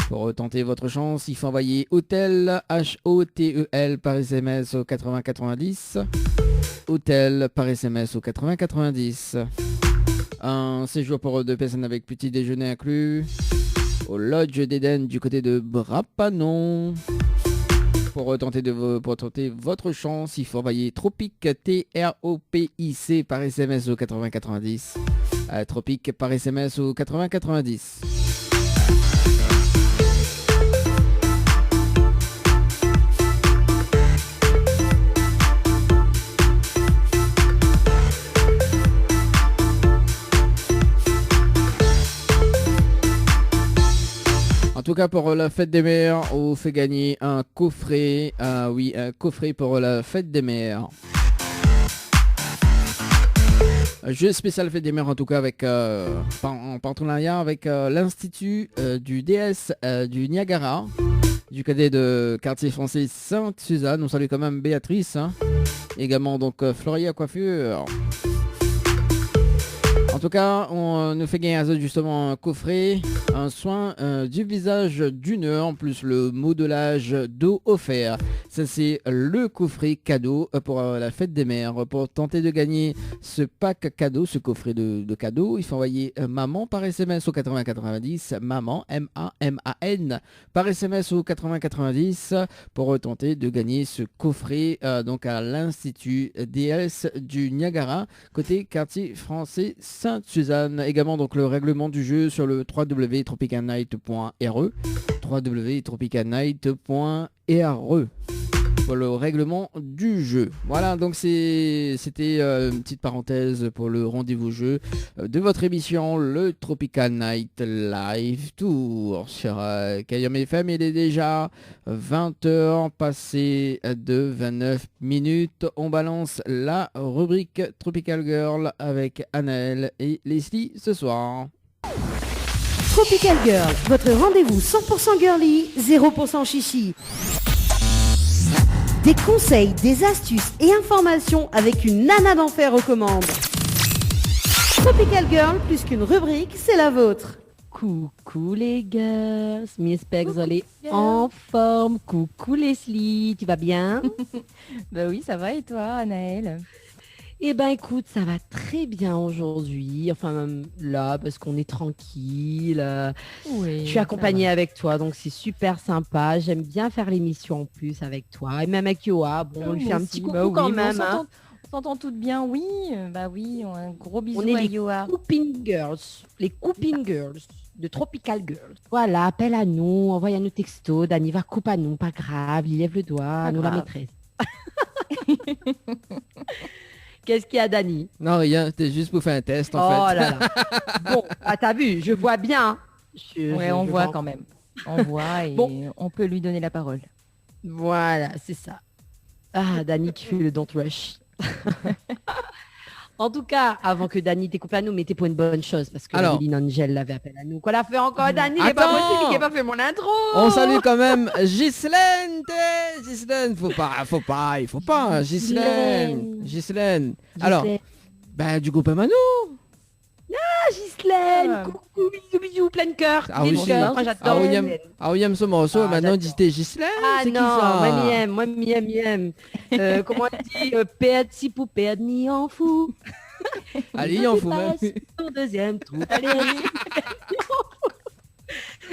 [SPEAKER 3] Pour tenter votre chance, il faut envoyer hôtel HOTEL par SMS au 8090. Hôtel par SMS au 8090. Un séjour pour 2 personnes avec petit déjeuner inclus au Lodge d'Éden du côté de Brapanon. Pour tenter votre chance, il faut envoyer Tropic TROPIC par SMS au 8090. Tropic par SMS au 8090. En tout cas, pour la fête des mères, on fait gagner un coffret. Un coffret pour la fête des mères. Jeu spécial fête des mères, en tout cas, avec en partenariat avec l'Institut du DS du Niagara, du cadet de quartier français Sainte-Suzanne. On salue quand même Béatrice. Également, donc, Floria Coiffure. En tout cas, on nous fait gagner justement un coffret, un soin du visage d'1 heure, plus le modelage d'eau offert. Ça, c'est le coffret cadeau pour la fête des mères. Pour tenter de gagner ce pack cadeau, ce coffret de cadeaux, il faut envoyer maman par SMS au 8090, maman, M-A-M-A-N, par SMS au 8090 pour tenter de gagner ce coffret donc à l'Institut DS du Niagara, côté quartier français Sainte-Suzanne. Également donc le règlement du jeu sur le www.tropicalnight.re www.tropicalnight.re pour le règlement du jeu. Voilà, donc c'était une petite parenthèse pour le rendez-vous jeu de votre émission, le Tropical Night Live Tour sur KM FM. Il est déjà 20h passé de 29 minutes. On balance la rubrique Tropical Girl avec Anaël et Leslie ce soir.
[SPEAKER 5] Tropical Girl, votre rendez-vous 100% girly, 0% chichi. Des conseils, des astuces et informations avec une nana d'enfer aux commandes. Tropical Girl, plus qu'une rubrique, c'est la vôtre.
[SPEAKER 15] Coucou les girls, Miss Pegs, elle est en forme. Coucou Leslie, tu vas bien?
[SPEAKER 14] Bah oui, ça va et toi, Anaël?
[SPEAKER 15] Eh ben écoute, ça va très bien aujourd'hui, enfin même là parce qu'on est tranquille,
[SPEAKER 14] oui,
[SPEAKER 15] je suis accompagnée avec toi donc c'est super sympa, j'aime bien faire l'émission en plus avec toi et même avec Yoa, bon on lui fait un petit coucou quand même.
[SPEAKER 14] On s'entend toutes bien, oui, bah oui, un gros bisou
[SPEAKER 15] on
[SPEAKER 14] à
[SPEAKER 15] est
[SPEAKER 14] Yoa.
[SPEAKER 15] Les Couping Girls de Tropical Girls. Voilà, appelle à nous, envoie nos textos, Dani va couper à nous, pas grave, il lève le doigt, nous la maîtresse. Qu'est-ce qu'il y a, Dani?
[SPEAKER 3] Non, rien, c'était juste pour faire un test, en fait.
[SPEAKER 15] Oh là là. Bon, t'as vu, je vois bien.
[SPEAKER 14] On voit quand même. On voit et bon. On peut lui donner la parole.
[SPEAKER 15] Voilà, c'est ça. Ah, Dani qui fait le Don't Rush. En tout cas, avant que Dani t'écoute à nous, mettez pour une bonne chose, parce que Lynn Angel l'avait appelé à nous. Qu'on l'a fait encore, Dani, il n'est pas possible qu'il n'ait pas fait mon intro.
[SPEAKER 3] On salue quand même Ghislaine, il faut pas, Ghislaine. Alors, du groupe Mano.
[SPEAKER 15] Ah, Ghislaine, coucou, bisous, plein de cœur.
[SPEAKER 3] Ah oui,
[SPEAKER 15] Moi j'adore Ghislaine.
[SPEAKER 3] William ce morceau, maintenant c'était Ghislaine.
[SPEAKER 15] Ah
[SPEAKER 3] c'est qui
[SPEAKER 15] non,
[SPEAKER 3] ça
[SPEAKER 15] moi m'aime. Comment on dit perd si pour perdre ni en fou.
[SPEAKER 3] Allez, il en faut même.
[SPEAKER 15] Ton deuxième trou. Allez.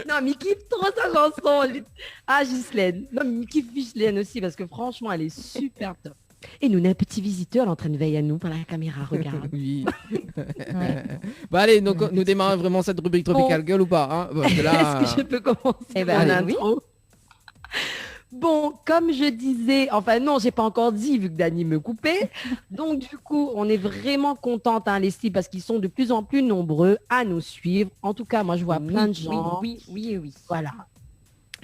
[SPEAKER 15] Non, mais il kiffe trop sa chanson. Ah, Ghislaine. Non, mais il kiffe Ghislaine aussi parce que franchement, elle est super top. Et nous, on a un petit visiteur en train de veiller à nous par la caméra, regarde.
[SPEAKER 3] Oui. Bon, allez, donc nous démarrons vraiment cette rubrique Tropical Girl ou pas hein parce que là,
[SPEAKER 15] est-ce que je peux commencer
[SPEAKER 3] allez,
[SPEAKER 15] intro Bon, comme je disais, enfin non, j'ai pas encore dit vu que Dani me coupait. Donc du coup, on est vraiment contente, hein, les styles, parce qu'ils sont de plus en plus nombreux à nous suivre. En tout cas, moi, je vois plein de gens.
[SPEAKER 14] Oui.
[SPEAKER 15] Voilà.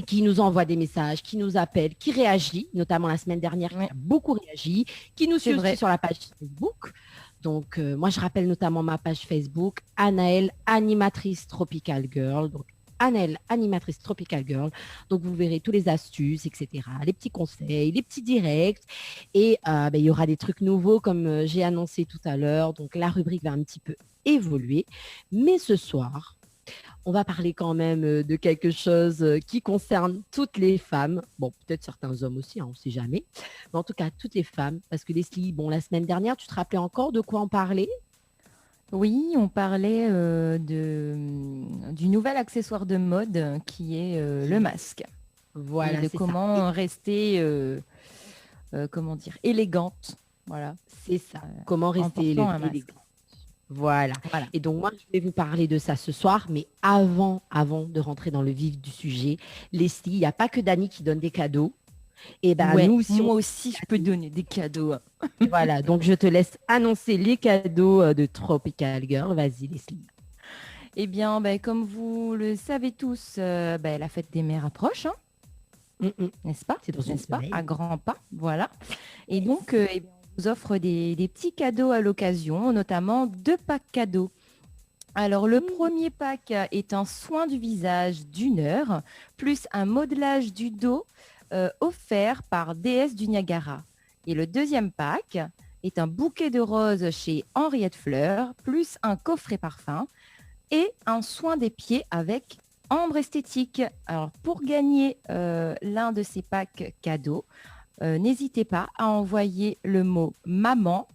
[SPEAKER 15] Qui nous envoient des messages, qui nous appellent, qui réagit, notamment la semaine dernière, qui a beaucoup réagi, qui nous suit aussi sur la page Facebook. Donc, moi, je rappelle notamment ma page Facebook, Anaëlle, animatrice Tropical Girl. Donc, Anaëlle, animatrice Tropical Girl. Donc, vous verrez tous les astuces, etc., les petits conseils, les petits directs. Et il y aura des trucs nouveaux, comme j'ai annoncé tout à l'heure. Donc, la rubrique va un petit peu évoluer. Mais ce soir, on va parler quand même de quelque chose qui concerne toutes les femmes. Bon, peut-être certains hommes aussi, hein, on ne sait jamais. Mais en tout cas, toutes les femmes. Parce que Leslie, bon, la semaine dernière, tu te rappelais encore de quoi on parlait ?
[SPEAKER 14] Oui, on parlait du nouvel accessoire de mode qui est le masque.
[SPEAKER 15] Voilà,
[SPEAKER 14] et de comment rester, comment dire, élégante. Voilà.
[SPEAKER 15] C'est ça. Comment rester élégante. Voilà. Et donc, moi, je vais vous parler de ça ce soir. Mais avant de rentrer dans le vif du sujet, Leslie, il n'y a pas que Dani qui donne des cadeaux. Et ben, nous aussi,
[SPEAKER 14] moi aussi, je peux donner des cadeaux.
[SPEAKER 15] Voilà, donc je te laisse annoncer les cadeaux de Tropical Girl. Vas-y, Leslie.
[SPEAKER 14] Eh bien, comme vous le savez tous, la fête des mères approche. N'est-ce pas ?
[SPEAKER 15] C'est dans une semaine.
[SPEAKER 14] À grands pas, voilà. Et donc, on vous offre des petits cadeaux à l'occasion, notamment 2 packs cadeaux. Alors, le premier pack est un soin du visage d'1 heure, plus un modelage du dos offert par Déesse du Niagara. Et le deuxième pack est un bouquet de roses chez Henriette Fleur, plus un coffret parfum et un soin des pieds avec Ambre Esthétique. Alors, pour gagner l'un de ces packs cadeaux, n'hésitez pas à envoyer le mot maman,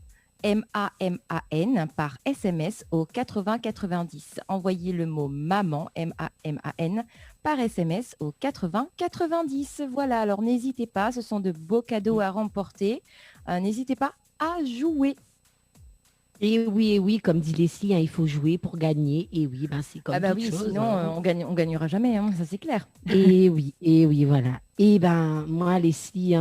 [SPEAKER 14] M-A-M-A-N, par SMS au 80 90. Envoyez le mot maman, M-A-M-A-N, par SMS au 80 90. Voilà, alors n'hésitez pas, ce sont de beaux cadeaux à remporter. N'hésitez pas à jouer.
[SPEAKER 15] Et oui, comme dit Leslie, hein, il faut jouer pour gagner. Et oui, c'est comme toute chose.
[SPEAKER 14] Sinon, on gagnera jamais, hein, ça c'est clair.
[SPEAKER 15] Et oui, voilà. Et moi, Leslie,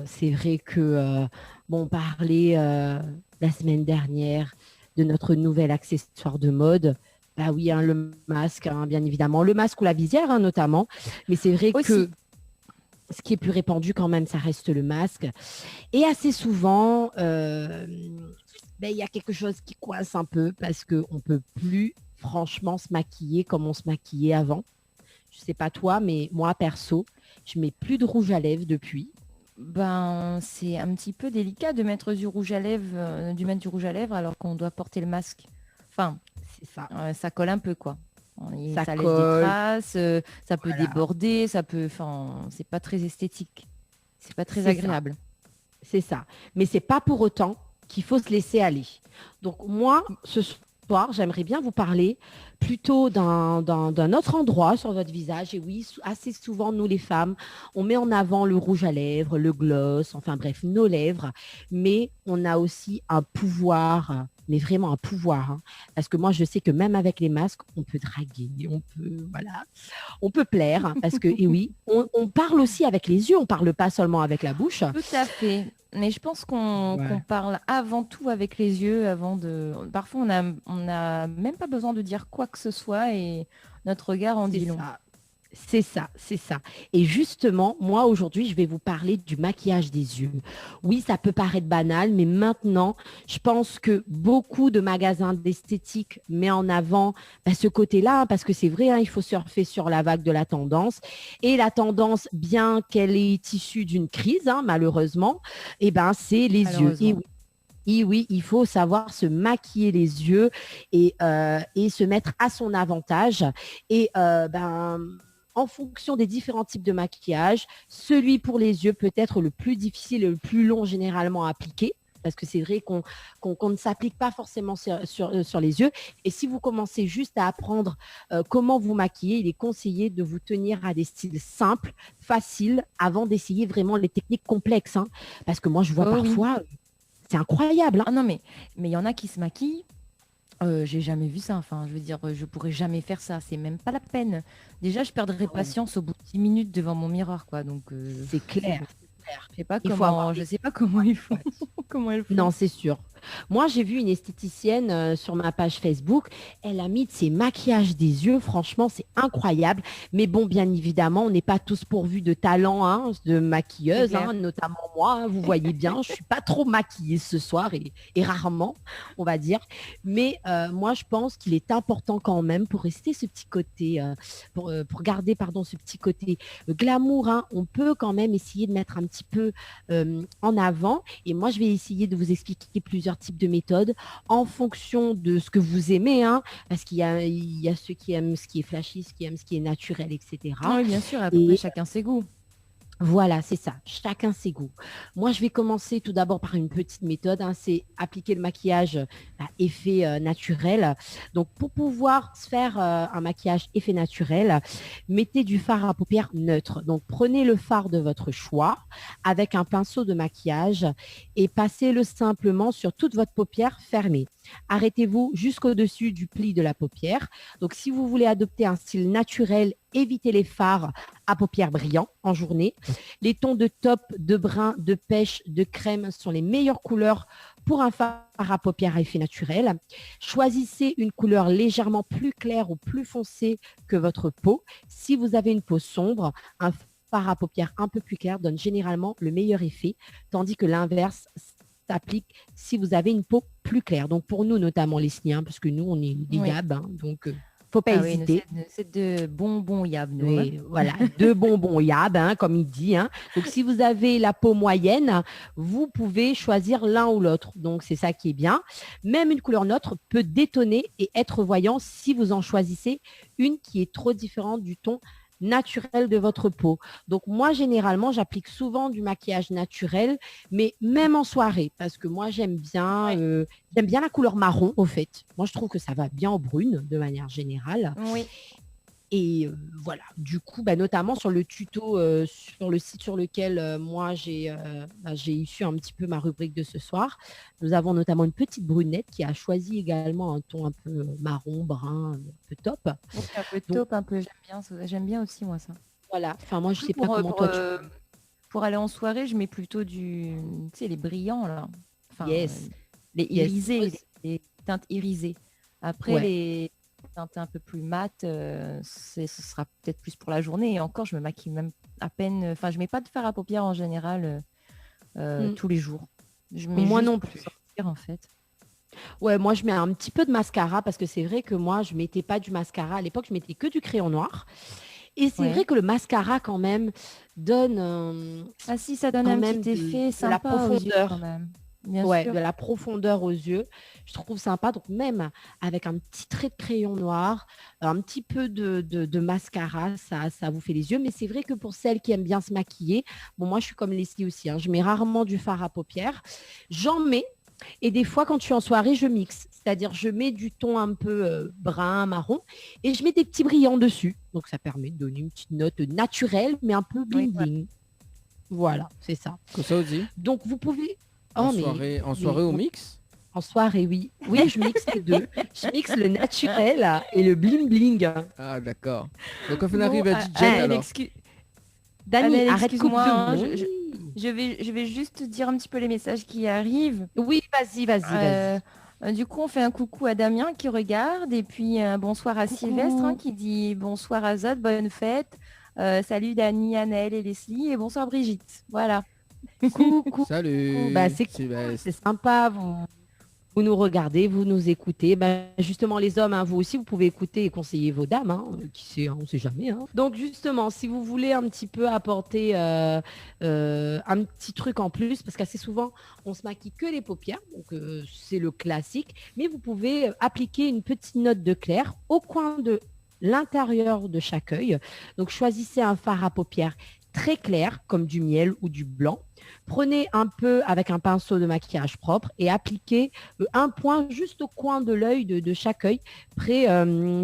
[SPEAKER 15] c'est vrai que on parlait la semaine dernière de notre nouvel accessoire de mode. Le masque, bien évidemment. Le masque ou la visière, notamment. Mais c'est vrai que ce qui est plus répandu quand même, ça reste le masque. Et assez souvent, il y a quelque chose qui coince un peu parce qu'on ne peut plus franchement se maquiller comme on se maquillait avant. Je ne sais pas toi, mais moi, perso, je mets plus de rouge à lèvres depuis.
[SPEAKER 14] C'est un petit peu délicat de mettre du rouge à lèvres, alors qu'on doit porter le masque. Enfin,
[SPEAKER 15] c'est ça.
[SPEAKER 14] Ça colle un peu, quoi. Ça laisse
[SPEAKER 15] colle.
[SPEAKER 14] des traces, ça peut déborder, c'est pas très esthétique. C'est pas très agréable.
[SPEAKER 15] C'est ça. Mais c'est pas pour autant qu'il faut se laisser aller. Donc moi, ce soir, j'aimerais bien vous parler plutôt d'un autre endroit sur votre visage. Et oui, assez souvent, nous les femmes, on met en avant le rouge à lèvres, le gloss, enfin bref, nos lèvres. Mais on a aussi un pouvoir, mais vraiment un pouvoir. Parce que moi, je sais que même avec les masques, on peut draguer, on peut plaire. Parce que, et oui, on parle aussi avec les yeux, on parle pas seulement avec la bouche.
[SPEAKER 14] Tout à fait. Mais je pense qu'on parle avant tout avec les yeux, Parfois, on n'a même pas besoin de dire quoi que ce soit et notre regard en dit long.
[SPEAKER 15] C'est ça. Et justement, moi, aujourd'hui, je vais vous parler du maquillage des yeux. Oui, ça peut paraître banal, mais maintenant, je pense que beaucoup de magasins d'esthétique mettent en avant ce côté-là, parce que c'est vrai, il faut surfer sur la vague de la tendance. Et la tendance, bien qu'elle est issue d'une crise, malheureusement, c'est les yeux. Et oui, il faut savoir se maquiller les yeux et se mettre à son avantage. Et en fonction des différents types de maquillage, celui pour les yeux peut être le plus difficile et le plus long généralement à appliquer. Parce que c'est vrai qu'on ne s'applique pas forcément sur les yeux. Et si vous commencez juste à apprendre comment vous maquiller, il est conseillé de vous tenir à des styles simples, faciles, avant d'essayer vraiment les techniques complexes. Hein. Parce que moi, je vois parfois, c'est incroyable. Hein.
[SPEAKER 14] Ah non, mais il y en a qui se maquillent. J'ai jamais vu ça. Enfin, je veux dire, je pourrais jamais faire ça. C'est même pas la peine. Déjà, je perdrais patience au bout de 10 minutes devant mon miroir, quoi. Donc,
[SPEAKER 15] c'est clair.
[SPEAKER 14] Je sais pas comment ils font.
[SPEAKER 15] Non, c'est sûr. Moi, j'ai vu une esthéticienne sur ma page Facebook. Elle a mis de ses maquillages des yeux. Franchement, c'est incroyable. Mais bon, bien évidemment, on n'est pas tous pourvus de talent hein, de maquilleuse, hein, notamment moi. Hein, vous voyez bien, je suis pas trop maquillée ce soir et rarement, on va dire. Mais moi, je pense qu'il est important quand même pour rester ce petit côté, pour garder ce petit côté glamour. Hein, on peut quand même essayer de mettre un petit peu en avant. Et moi, je vais essayer de vous expliquer plusieurs types de méthodes en fonction de ce que vous aimez, hein, parce qu'il y a ceux qui aiment ce qui est flashy, ceux qui aiment ce qui est naturel, etc.
[SPEAKER 14] Oui, bien sûr, après chacun ses goûts.
[SPEAKER 15] Voilà, c'est ça, chacun ses goûts. Moi, je vais commencer tout d'abord par une petite méthode, hein, c'est appliquer le maquillage à effet naturel. Donc, pour pouvoir se faire un maquillage effet naturel, mettez du fard à paupières neutre. Donc, prenez le fard de votre choix avec un pinceau de maquillage et passez-le simplement sur toute votre paupière fermée. Arrêtez-vous jusqu'au-dessus du pli de la paupière. Donc, si vous voulez adopter un style naturel, évitez les fards à paupières brillants en journée. Les tons de taupe, de brun, de pêche, de crème sont les meilleures couleurs pour un fard à paupières à effet naturel. Choisissez une couleur légèrement plus claire ou plus foncée que votre peau. Si vous avez une peau sombre, un fard à paupières un peu plus clair donne généralement le meilleur effet, tandis que l'inverse s'applique si vous avez une peau plus claire. Donc pour nous, notamment les sniens, parce que nous, on est des yabs, hein, donc faut pas hésiter.
[SPEAKER 14] C'est de bonbons yab, nous.
[SPEAKER 15] Oui, voilà, de bonbons yab, hein, comme il dit. Hein. Donc si vous avez la peau moyenne, vous pouvez choisir l'un ou l'autre. Donc c'est ça qui est bien. Même une couleur neutre peut détonner et être voyant si vous en choisissez une qui est trop différente du ton naturel de votre peau. Donc moi, généralement, j'applique souvent du maquillage naturel, mais même en soirée, parce que moi, j'aime bien la couleur marron, au fait. Moi, je trouve que ça va bien aux brunes, de manière générale.
[SPEAKER 14] Oui.
[SPEAKER 15] Et voilà, du coup, notamment sur le tuto, sur le site sur lequel moi, j'ai issu un petit peu ma rubrique de ce soir, nous avons notamment une petite brunette qui a choisi également un ton un peu marron, brun, un peu top.
[SPEAKER 14] Oui, un peu top, un peu, j'aime bien aussi, moi, ça.
[SPEAKER 15] Voilà, enfin, moi, je sais pas comment toi, tu...
[SPEAKER 14] Pour aller en soirée, je mets plutôt les brillants, là. Enfin,
[SPEAKER 15] yes.
[SPEAKER 14] Les irisés, les teintes irisées. Après, les teintes un peu plus mat, ce sera peut-être plus pour la journée. Et encore, je me maquille même à peine. Enfin, je mets pas de fard à paupières en général tous les jours.
[SPEAKER 15] Moi non plus.
[SPEAKER 14] Sortir, en fait.
[SPEAKER 15] Ouais, moi je mets un petit peu de mascara parce que c'est vrai que moi je mettais pas du mascara. À l'époque, je mettais que du crayon noir. Et c'est vrai que le mascara quand même donne.
[SPEAKER 14] Ah si, ça donne un petit effet sympa,
[SPEAKER 15] de la profondeur
[SPEAKER 14] quand même.
[SPEAKER 15] De la profondeur aux yeux, je trouve sympa. Donc même avec un petit trait de crayon noir, un petit peu de mascara, ça vous fait les yeux. Mais c'est vrai que pour celles qui aiment bien se maquiller, bon, moi je suis comme Leslie aussi, hein, je mets rarement du fard à paupières. J'en mets, et des fois quand je suis en soirée, je mixe. C'est-à-dire je mets du ton un peu brun, marron, et je mets des petits brillants dessus. Donc ça permet de donner une petite note naturelle, mais un peu bling bling. Voilà, c'est ça.
[SPEAKER 3] Comme ça aussi.
[SPEAKER 15] Donc vous pouvez...
[SPEAKER 3] En soirée au mix?
[SPEAKER 15] En soirée, oui. Oui, je mixe les deux. Je mixe le naturel et le bling bling.
[SPEAKER 3] Ah, d'accord. Donc, on arrive à DJ alors.
[SPEAKER 15] Dani, arrête,
[SPEAKER 14] coupe-moi. Je vais juste dire un petit peu les messages qui arrivent.
[SPEAKER 15] Oui, vas-y.
[SPEAKER 14] Du coup, on fait un coucou à Damien qui regarde. Et puis, bonsoir à Sylvestre qui dit bonsoir à Zod, bonne fête. Salut Dani, Annelle et Leslie. Et bonsoir Brigitte. Voilà.
[SPEAKER 15] Coucou.
[SPEAKER 3] Salut.
[SPEAKER 15] C'est cool, c'est sympa. Vous nous regardez, vous nous écoutez. Justement, les hommes, vous aussi, vous pouvez écouter et conseiller vos dames. Qui sait, on ne sait jamais. Donc, justement, si vous voulez un petit peu apporter un petit truc en plus, parce qu'assez souvent, on se maquille que les paupières, donc c'est le classique, mais vous pouvez appliquer une petite note de clair au coin de l'intérieur de chaque œil. Donc, choisissez un fard à paupières très clair, comme du miel ou du blanc. Prenez un peu avec un pinceau de maquillage propre et appliquez un point juste au coin de l'œil de chaque œil, près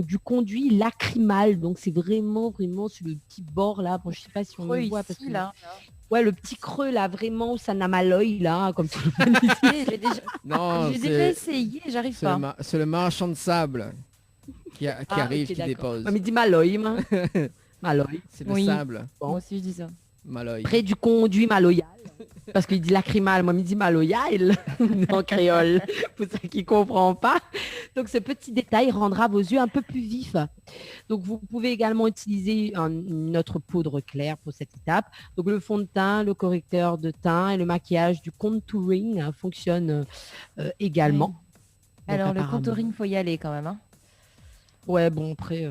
[SPEAKER 15] du conduit lacrymal. Donc, c'est vraiment sur le petit bord là. Bon, je ne sais pas si on le voit. Parce que, là. Ouais, le petit creux là, vraiment, où ça n'a mal l'œil là, comme tout le monde dit.
[SPEAKER 14] J'ai déjà essayé, j'arrive pas.
[SPEAKER 3] C'est le marchand de sable qui arrive, qui dépose.
[SPEAKER 15] Mais dis Maloy, Maloy.
[SPEAKER 3] C'est le sable.
[SPEAKER 14] Bon. Moi aussi, je dis ça.
[SPEAKER 3] Maloy.
[SPEAKER 15] Près du conduit maloyal. Parce qu'il dit lacrymal, moi, il dit maloyal en créole. Pour ceux qui ne comprennent pas. Donc, ce petit détail rendra vos yeux un peu plus vifs. Donc, vous pouvez également utiliser une autre poudre claire pour cette étape. Donc, le fond de teint, le correcteur de teint et le maquillage du contouring fonctionnent également.
[SPEAKER 14] Oui. Alors, le contouring, il faut y aller quand même.
[SPEAKER 15] Ouais, bon, après...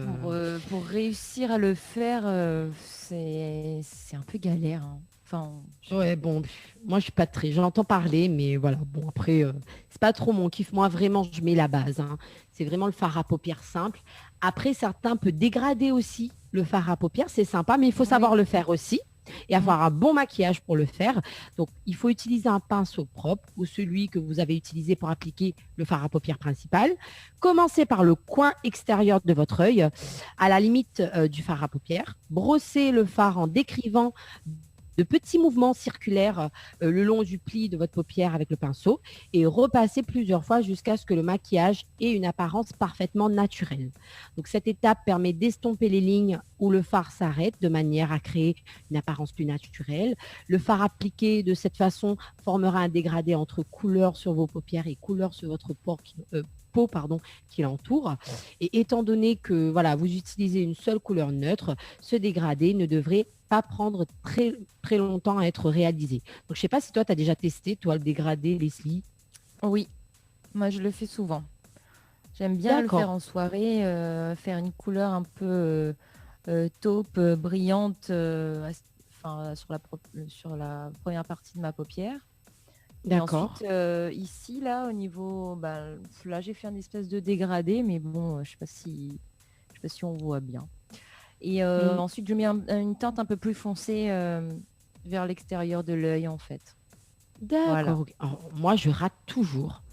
[SPEAKER 14] Pour réussir à le faire, c'est un peu galère. Enfin...
[SPEAKER 15] Ouais, bon, moi, je suis pas très... J'entends parler, mais voilà, bon, après, c'est pas trop mon kiff. Moi, vraiment, je mets la base. C'est vraiment le fard à paupières simple. Après, certains peuvent dégrader aussi le fard à paupières. C'est sympa, mais il faut savoir le faire aussi. Et avoir un bon maquillage pour le faire. Donc, il faut utiliser un pinceau propre ou celui que vous avez utilisé pour appliquer le fard à paupières principal. Commencez par le coin extérieur de votre œil, à la limite du fard à paupières. Brossez le fard en décrivant de petits mouvements circulaires le long du pli de votre paupière avec le pinceau et repassez plusieurs fois jusqu'à ce que le maquillage ait une apparence parfaitement naturelle. Donc, cette étape permet d'estomper les lignes où le fard s'arrête de manière à créer une apparence plus naturelle. Le fard appliqué de cette façon formera un dégradé entre couleur sur vos paupières et couleur sur votre peau qui l'entoure. Et étant donné que vous utilisez une seule couleur neutre, ce dégradé ne devrait pas prendre très, très longtemps à être réalisé. Donc, je ne sais pas si toi, tu as déjà testé, toi, le dégradé, Leslie.
[SPEAKER 14] Oui, moi, je le fais souvent. J'aime bien le faire en soirée, faire une couleur un peu taupe, brillante sur la première partie de ma paupière.
[SPEAKER 15] D'accord.
[SPEAKER 14] Ensuite, ici, là, au niveau... là, j'ai fait une espèce de dégradé, mais bon, je sais pas si on voit bien. Et ensuite, je mets une teinte un peu plus foncée vers l'extérieur de l'œil, en fait.
[SPEAKER 15] D'accord. Voilà. Alors, moi, je rate toujours.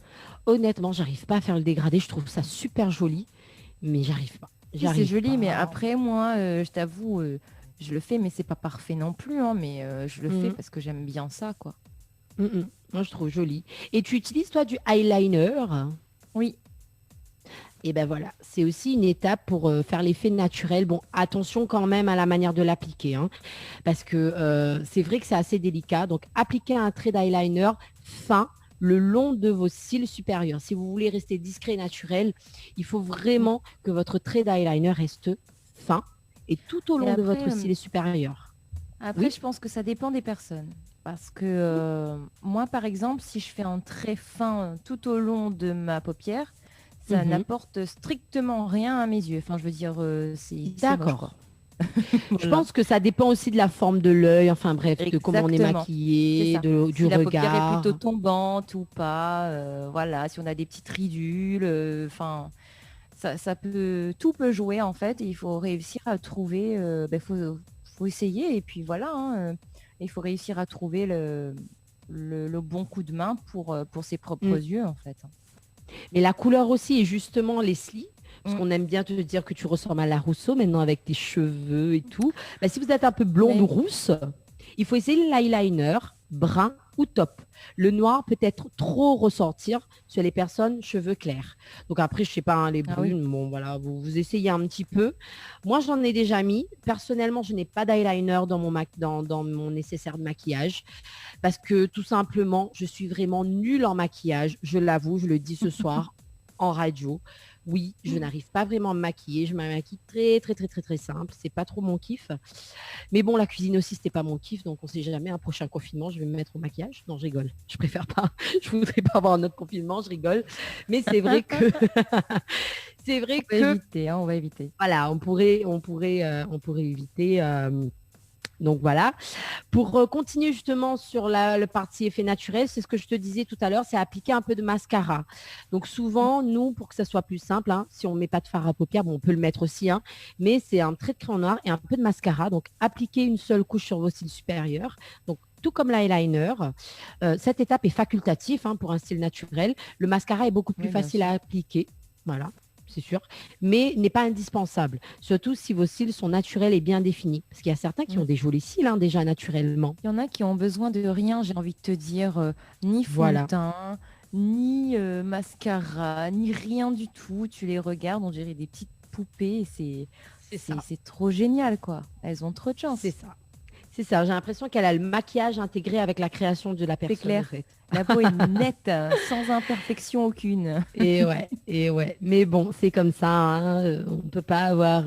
[SPEAKER 15] Honnêtement, j'arrive pas à faire le dégradé. Je trouve ça super joli, mais j'arrive pas.
[SPEAKER 14] C'est joli, mais après, moi, je t'avoue, je le fais, mais c'est pas parfait non plus. Mais je le fais parce que j'aime bien ça, quoi.
[SPEAKER 15] Moi, je trouve joli. Et tu utilises, toi, du eyeliner?
[SPEAKER 14] Oui.
[SPEAKER 15] Et ben voilà, c'est aussi une étape pour faire l'effet naturel. Bon, attention quand même à la manière de l'appliquer, parce que c'est vrai que c'est assez délicat. Donc, appliquez un trait d'eyeliner fin le long de vos cils supérieurs. Si vous voulez rester discret et naturel, il faut vraiment que votre trait d'eyeliner reste fin et tout au long de votre cil supérieur.
[SPEAKER 14] Après, je pense que ça dépend des personnes. Parce que moi, par exemple, si je fais un trait fin tout au long de ma paupière, ça n'apporte strictement rien à mes yeux. Enfin, je veux dire, c'est
[SPEAKER 15] d'accord. Je pense que ça dépend aussi de la forme de l'œil, enfin bref, de comment on est maquillé, du regard. Si la paupière
[SPEAKER 14] est plutôt tombante ou pas, voilà, si on a des petites ridules, enfin, tout peut jouer en fait. Et il faut réussir à trouver, faut essayer et puis voilà. Il faut réussir à trouver le bon coup de main pour ses propres yeux en fait.
[SPEAKER 15] Mais la couleur aussi, et justement, Leslie, parce qu'on aime bien te dire que tu ressembles à la Rousseau maintenant avec tes cheveux et tout. Si vous êtes un peu blonde ou rousse, il faut essayer l'eyeliner brun ou taupe. Le noir peut être trop ressortir sur les personnes cheveux clairs. Donc après, je sais pas, les brunes, bon voilà, vous essayez un petit peu. Moi, j'en ai déjà mis. Personnellement, je n'ai pas d'eyeliner dans mon nécessaire de maquillage parce que tout simplement, je suis vraiment nulle en maquillage. Je l'avoue, je le dis ce soir en radio. Oui, je n'arrive pas vraiment à me maquiller. Je me maquille très, très, très, très, très simple. C'est pas trop mon kiff. Mais bon, la cuisine aussi, c'était pas mon kiff. Donc, on sait jamais. Un prochain confinement, je vais me mettre au maquillage. Non, je rigole. Je préfère pas. Je voudrais pas avoir un autre confinement. Je rigole. Mais c'est vrai que... c'est vrai
[SPEAKER 14] on va éviter, on va éviter.
[SPEAKER 15] Voilà, on pourrait éviter... Donc voilà. Pour continuer justement sur le partie effet naturel, c'est ce que je te disais tout à l'heure, c'est appliquer un peu de mascara. Donc souvent, nous, pour que ça soit plus simple, si on ne met pas de fard à paupières, bon, on peut le mettre aussi, mais c'est un trait de crayon noir et un peu de mascara. Donc appliquez une seule couche sur vos cils supérieurs. Donc tout comme l'eyeliner. Cette étape est facultative pour un style naturel. Le mascara est beaucoup plus facile à appliquer. Voilà. C'est sûr, mais n'est pas indispensable, surtout si vos cils sont naturels et bien définis. Parce qu'il y a certains qui ont des jolis cils déjà naturellement.
[SPEAKER 14] Il y en a qui ont besoin de rien, j'ai envie de te dire, ni fond de teint, ni mascara, ni rien du tout. Tu les regardes, on dirait des petites poupées, c'est trop génial, quoi. Elles ont trop de chance.
[SPEAKER 15] C'est ça. C'est ça, j'ai l'impression qu'elle a le maquillage intégré avec la création de la personne.
[SPEAKER 14] C'est clair.
[SPEAKER 15] En fait.
[SPEAKER 14] La peau est nette, sans imperfection aucune.
[SPEAKER 15] Et ouais. Mais bon, c'est comme ça. On ne peut pas avoir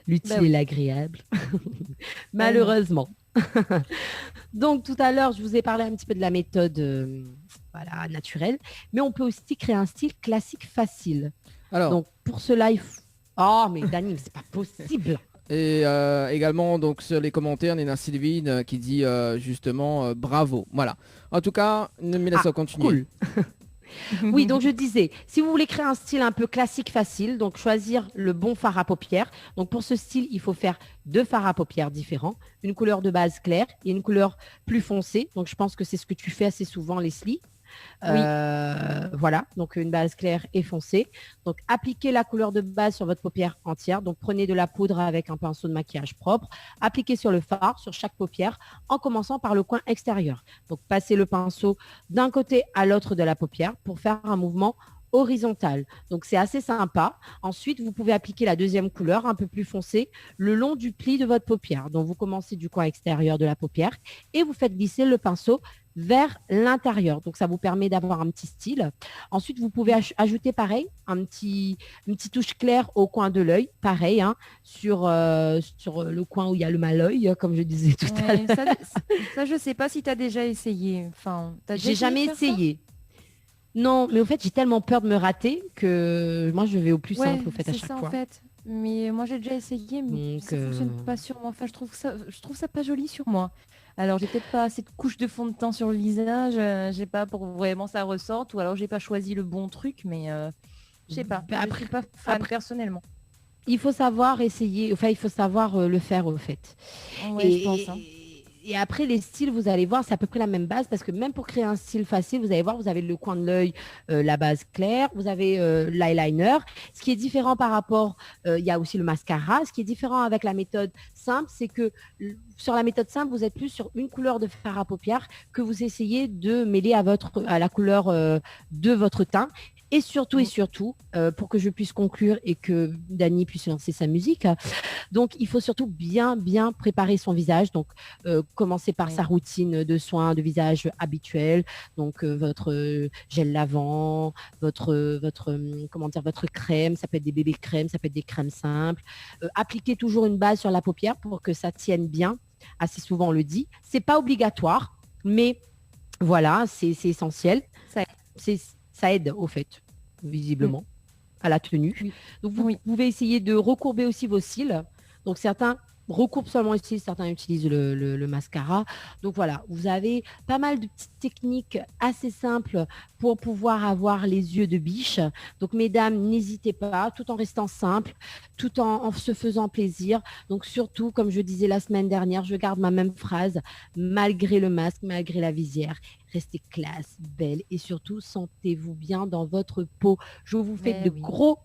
[SPEAKER 15] l'utile et l'agréable. Malheureusement. Donc tout à l'heure, je vous ai parlé un petit peu de la méthode naturelle. Mais on peut aussi créer un style classique facile.
[SPEAKER 3] Alors,
[SPEAKER 15] donc pour cela, il faut... Oh, mais Dani, c'est pas possible.
[SPEAKER 3] Et également donc sur les commentaires, Nina Sylvine qui dit justement bravo. Voilà. En tout cas, ne me laisse continuer.
[SPEAKER 15] Cool. Oui, donc je disais, si vous voulez créer un style un peu classique facile, donc choisir le bon fard à paupières. Donc pour ce style, il faut faire 2 fards à paupières différents, une couleur de base claire et une couleur plus foncée. Donc je pense que c'est ce que tu fais assez souvent, Leslie. Voilà, donc une base claire et foncée. Donc appliquez la couleur de base sur votre paupière entière. Donc prenez de la poudre avec un pinceau de maquillage propre, appliquez sur le fard, sur chaque paupière, en commençant par le coin extérieur. Donc passez le pinceau d'un côté à l'autre de la paupière pour faire un mouvement horizontal. Donc c'est assez sympa. Ensuite, vous pouvez appliquer la deuxième couleur un peu plus foncée le long du pli de votre paupière. Donc vous commencez du coin extérieur de la paupière et vous faites glisser le pinceau vers l'intérieur. Donc ça vous permet d'avoir un petit style. Ensuite, vous pouvez ajouter pareil une petite touche claire au coin de l'œil, pareil, sur le coin où il y a le mal œil, comme je disais tout à l'heure.
[SPEAKER 14] Ça, je sais pas si tu as déjà essayé. Enfin,
[SPEAKER 15] j'ai jamais essayé. Non, mais au fait, j'ai tellement peur de me rater que moi, je vais au plus simple au fait à chaque fois.
[SPEAKER 14] En fait. Mais moi, j'ai déjà essayé, mais ça ne fonctionne pas sur moi. Enfin, je trouve ça pas joli sur moi. Alors, j'ai peut-être pas assez de couches de fond de teint sur le visage. J'ai pas pour vraiment ça ressorte. Ou alors, j'ai pas choisi le bon truc, mais je sais pas. Je suis pas fan personnellement.
[SPEAKER 15] Il faut savoir essayer. Enfin, il faut savoir le faire au fait.
[SPEAKER 14] Ouais, je pense.
[SPEAKER 15] Et après, les styles, vous allez voir, c'est à peu près la même base parce que même pour créer un style facile, vous allez voir, vous avez le coin de l'œil, la base claire, vous avez l'eyeliner. Ce qui est différent par rapport, il y a aussi le mascara. Ce qui est différent avec la méthode simple, c'est que sur la méthode simple, vous êtes plus sur une couleur de fard à paupières que vous essayez de mêler à la couleur de votre teint. Et surtout, pour que je puisse conclure et que Dani puisse lancer sa musique, donc il faut surtout bien préparer son visage. Donc, commencer par sa routine de soins de visage habituelle. Donc, votre gel lavant, votre crème, ça peut être des bébés crèmes, ça peut être des crèmes simples. Appliquer toujours une base sur la paupière pour que ça tienne bien. Assez souvent, on le dit. C'est pas obligatoire, mais voilà, c'est essentiel. Ça aide au fait, visiblement, à la tenue. Oui. Donc, vous pouvez essayer de recourber aussi vos cils. Donc, certains recourbent seulement les cils, certains utilisent le mascara. Donc, voilà, vous avez pas mal de petites techniques assez simples pour pouvoir avoir les yeux de biche. Donc, mesdames, n'hésitez pas, tout en restant simple, tout en se faisant plaisir. Donc, surtout, comme je disais la semaine dernière, je garde ma même phrase, malgré le masque, malgré la visière. Restez classe, belle et surtout, sentez-vous bien dans votre peau. Je vous fais de gros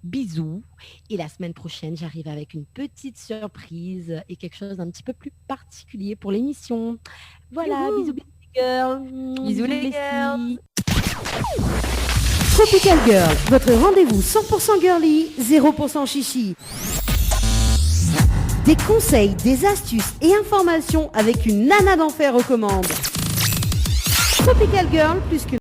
[SPEAKER 15] bisous. Et la semaine prochaine, j'arrive avec une petite surprise et quelque chose d'un petit peu plus particulier pour l'émission. Voilà, bisous les girls.
[SPEAKER 14] Bisous les girls.
[SPEAKER 5] Tropical Girl, votre rendez-vous 100% girly, 0% chichi. Des conseils, des astuces et informations avec une nana d'enfer aux commandes. Tropical Girl, plus que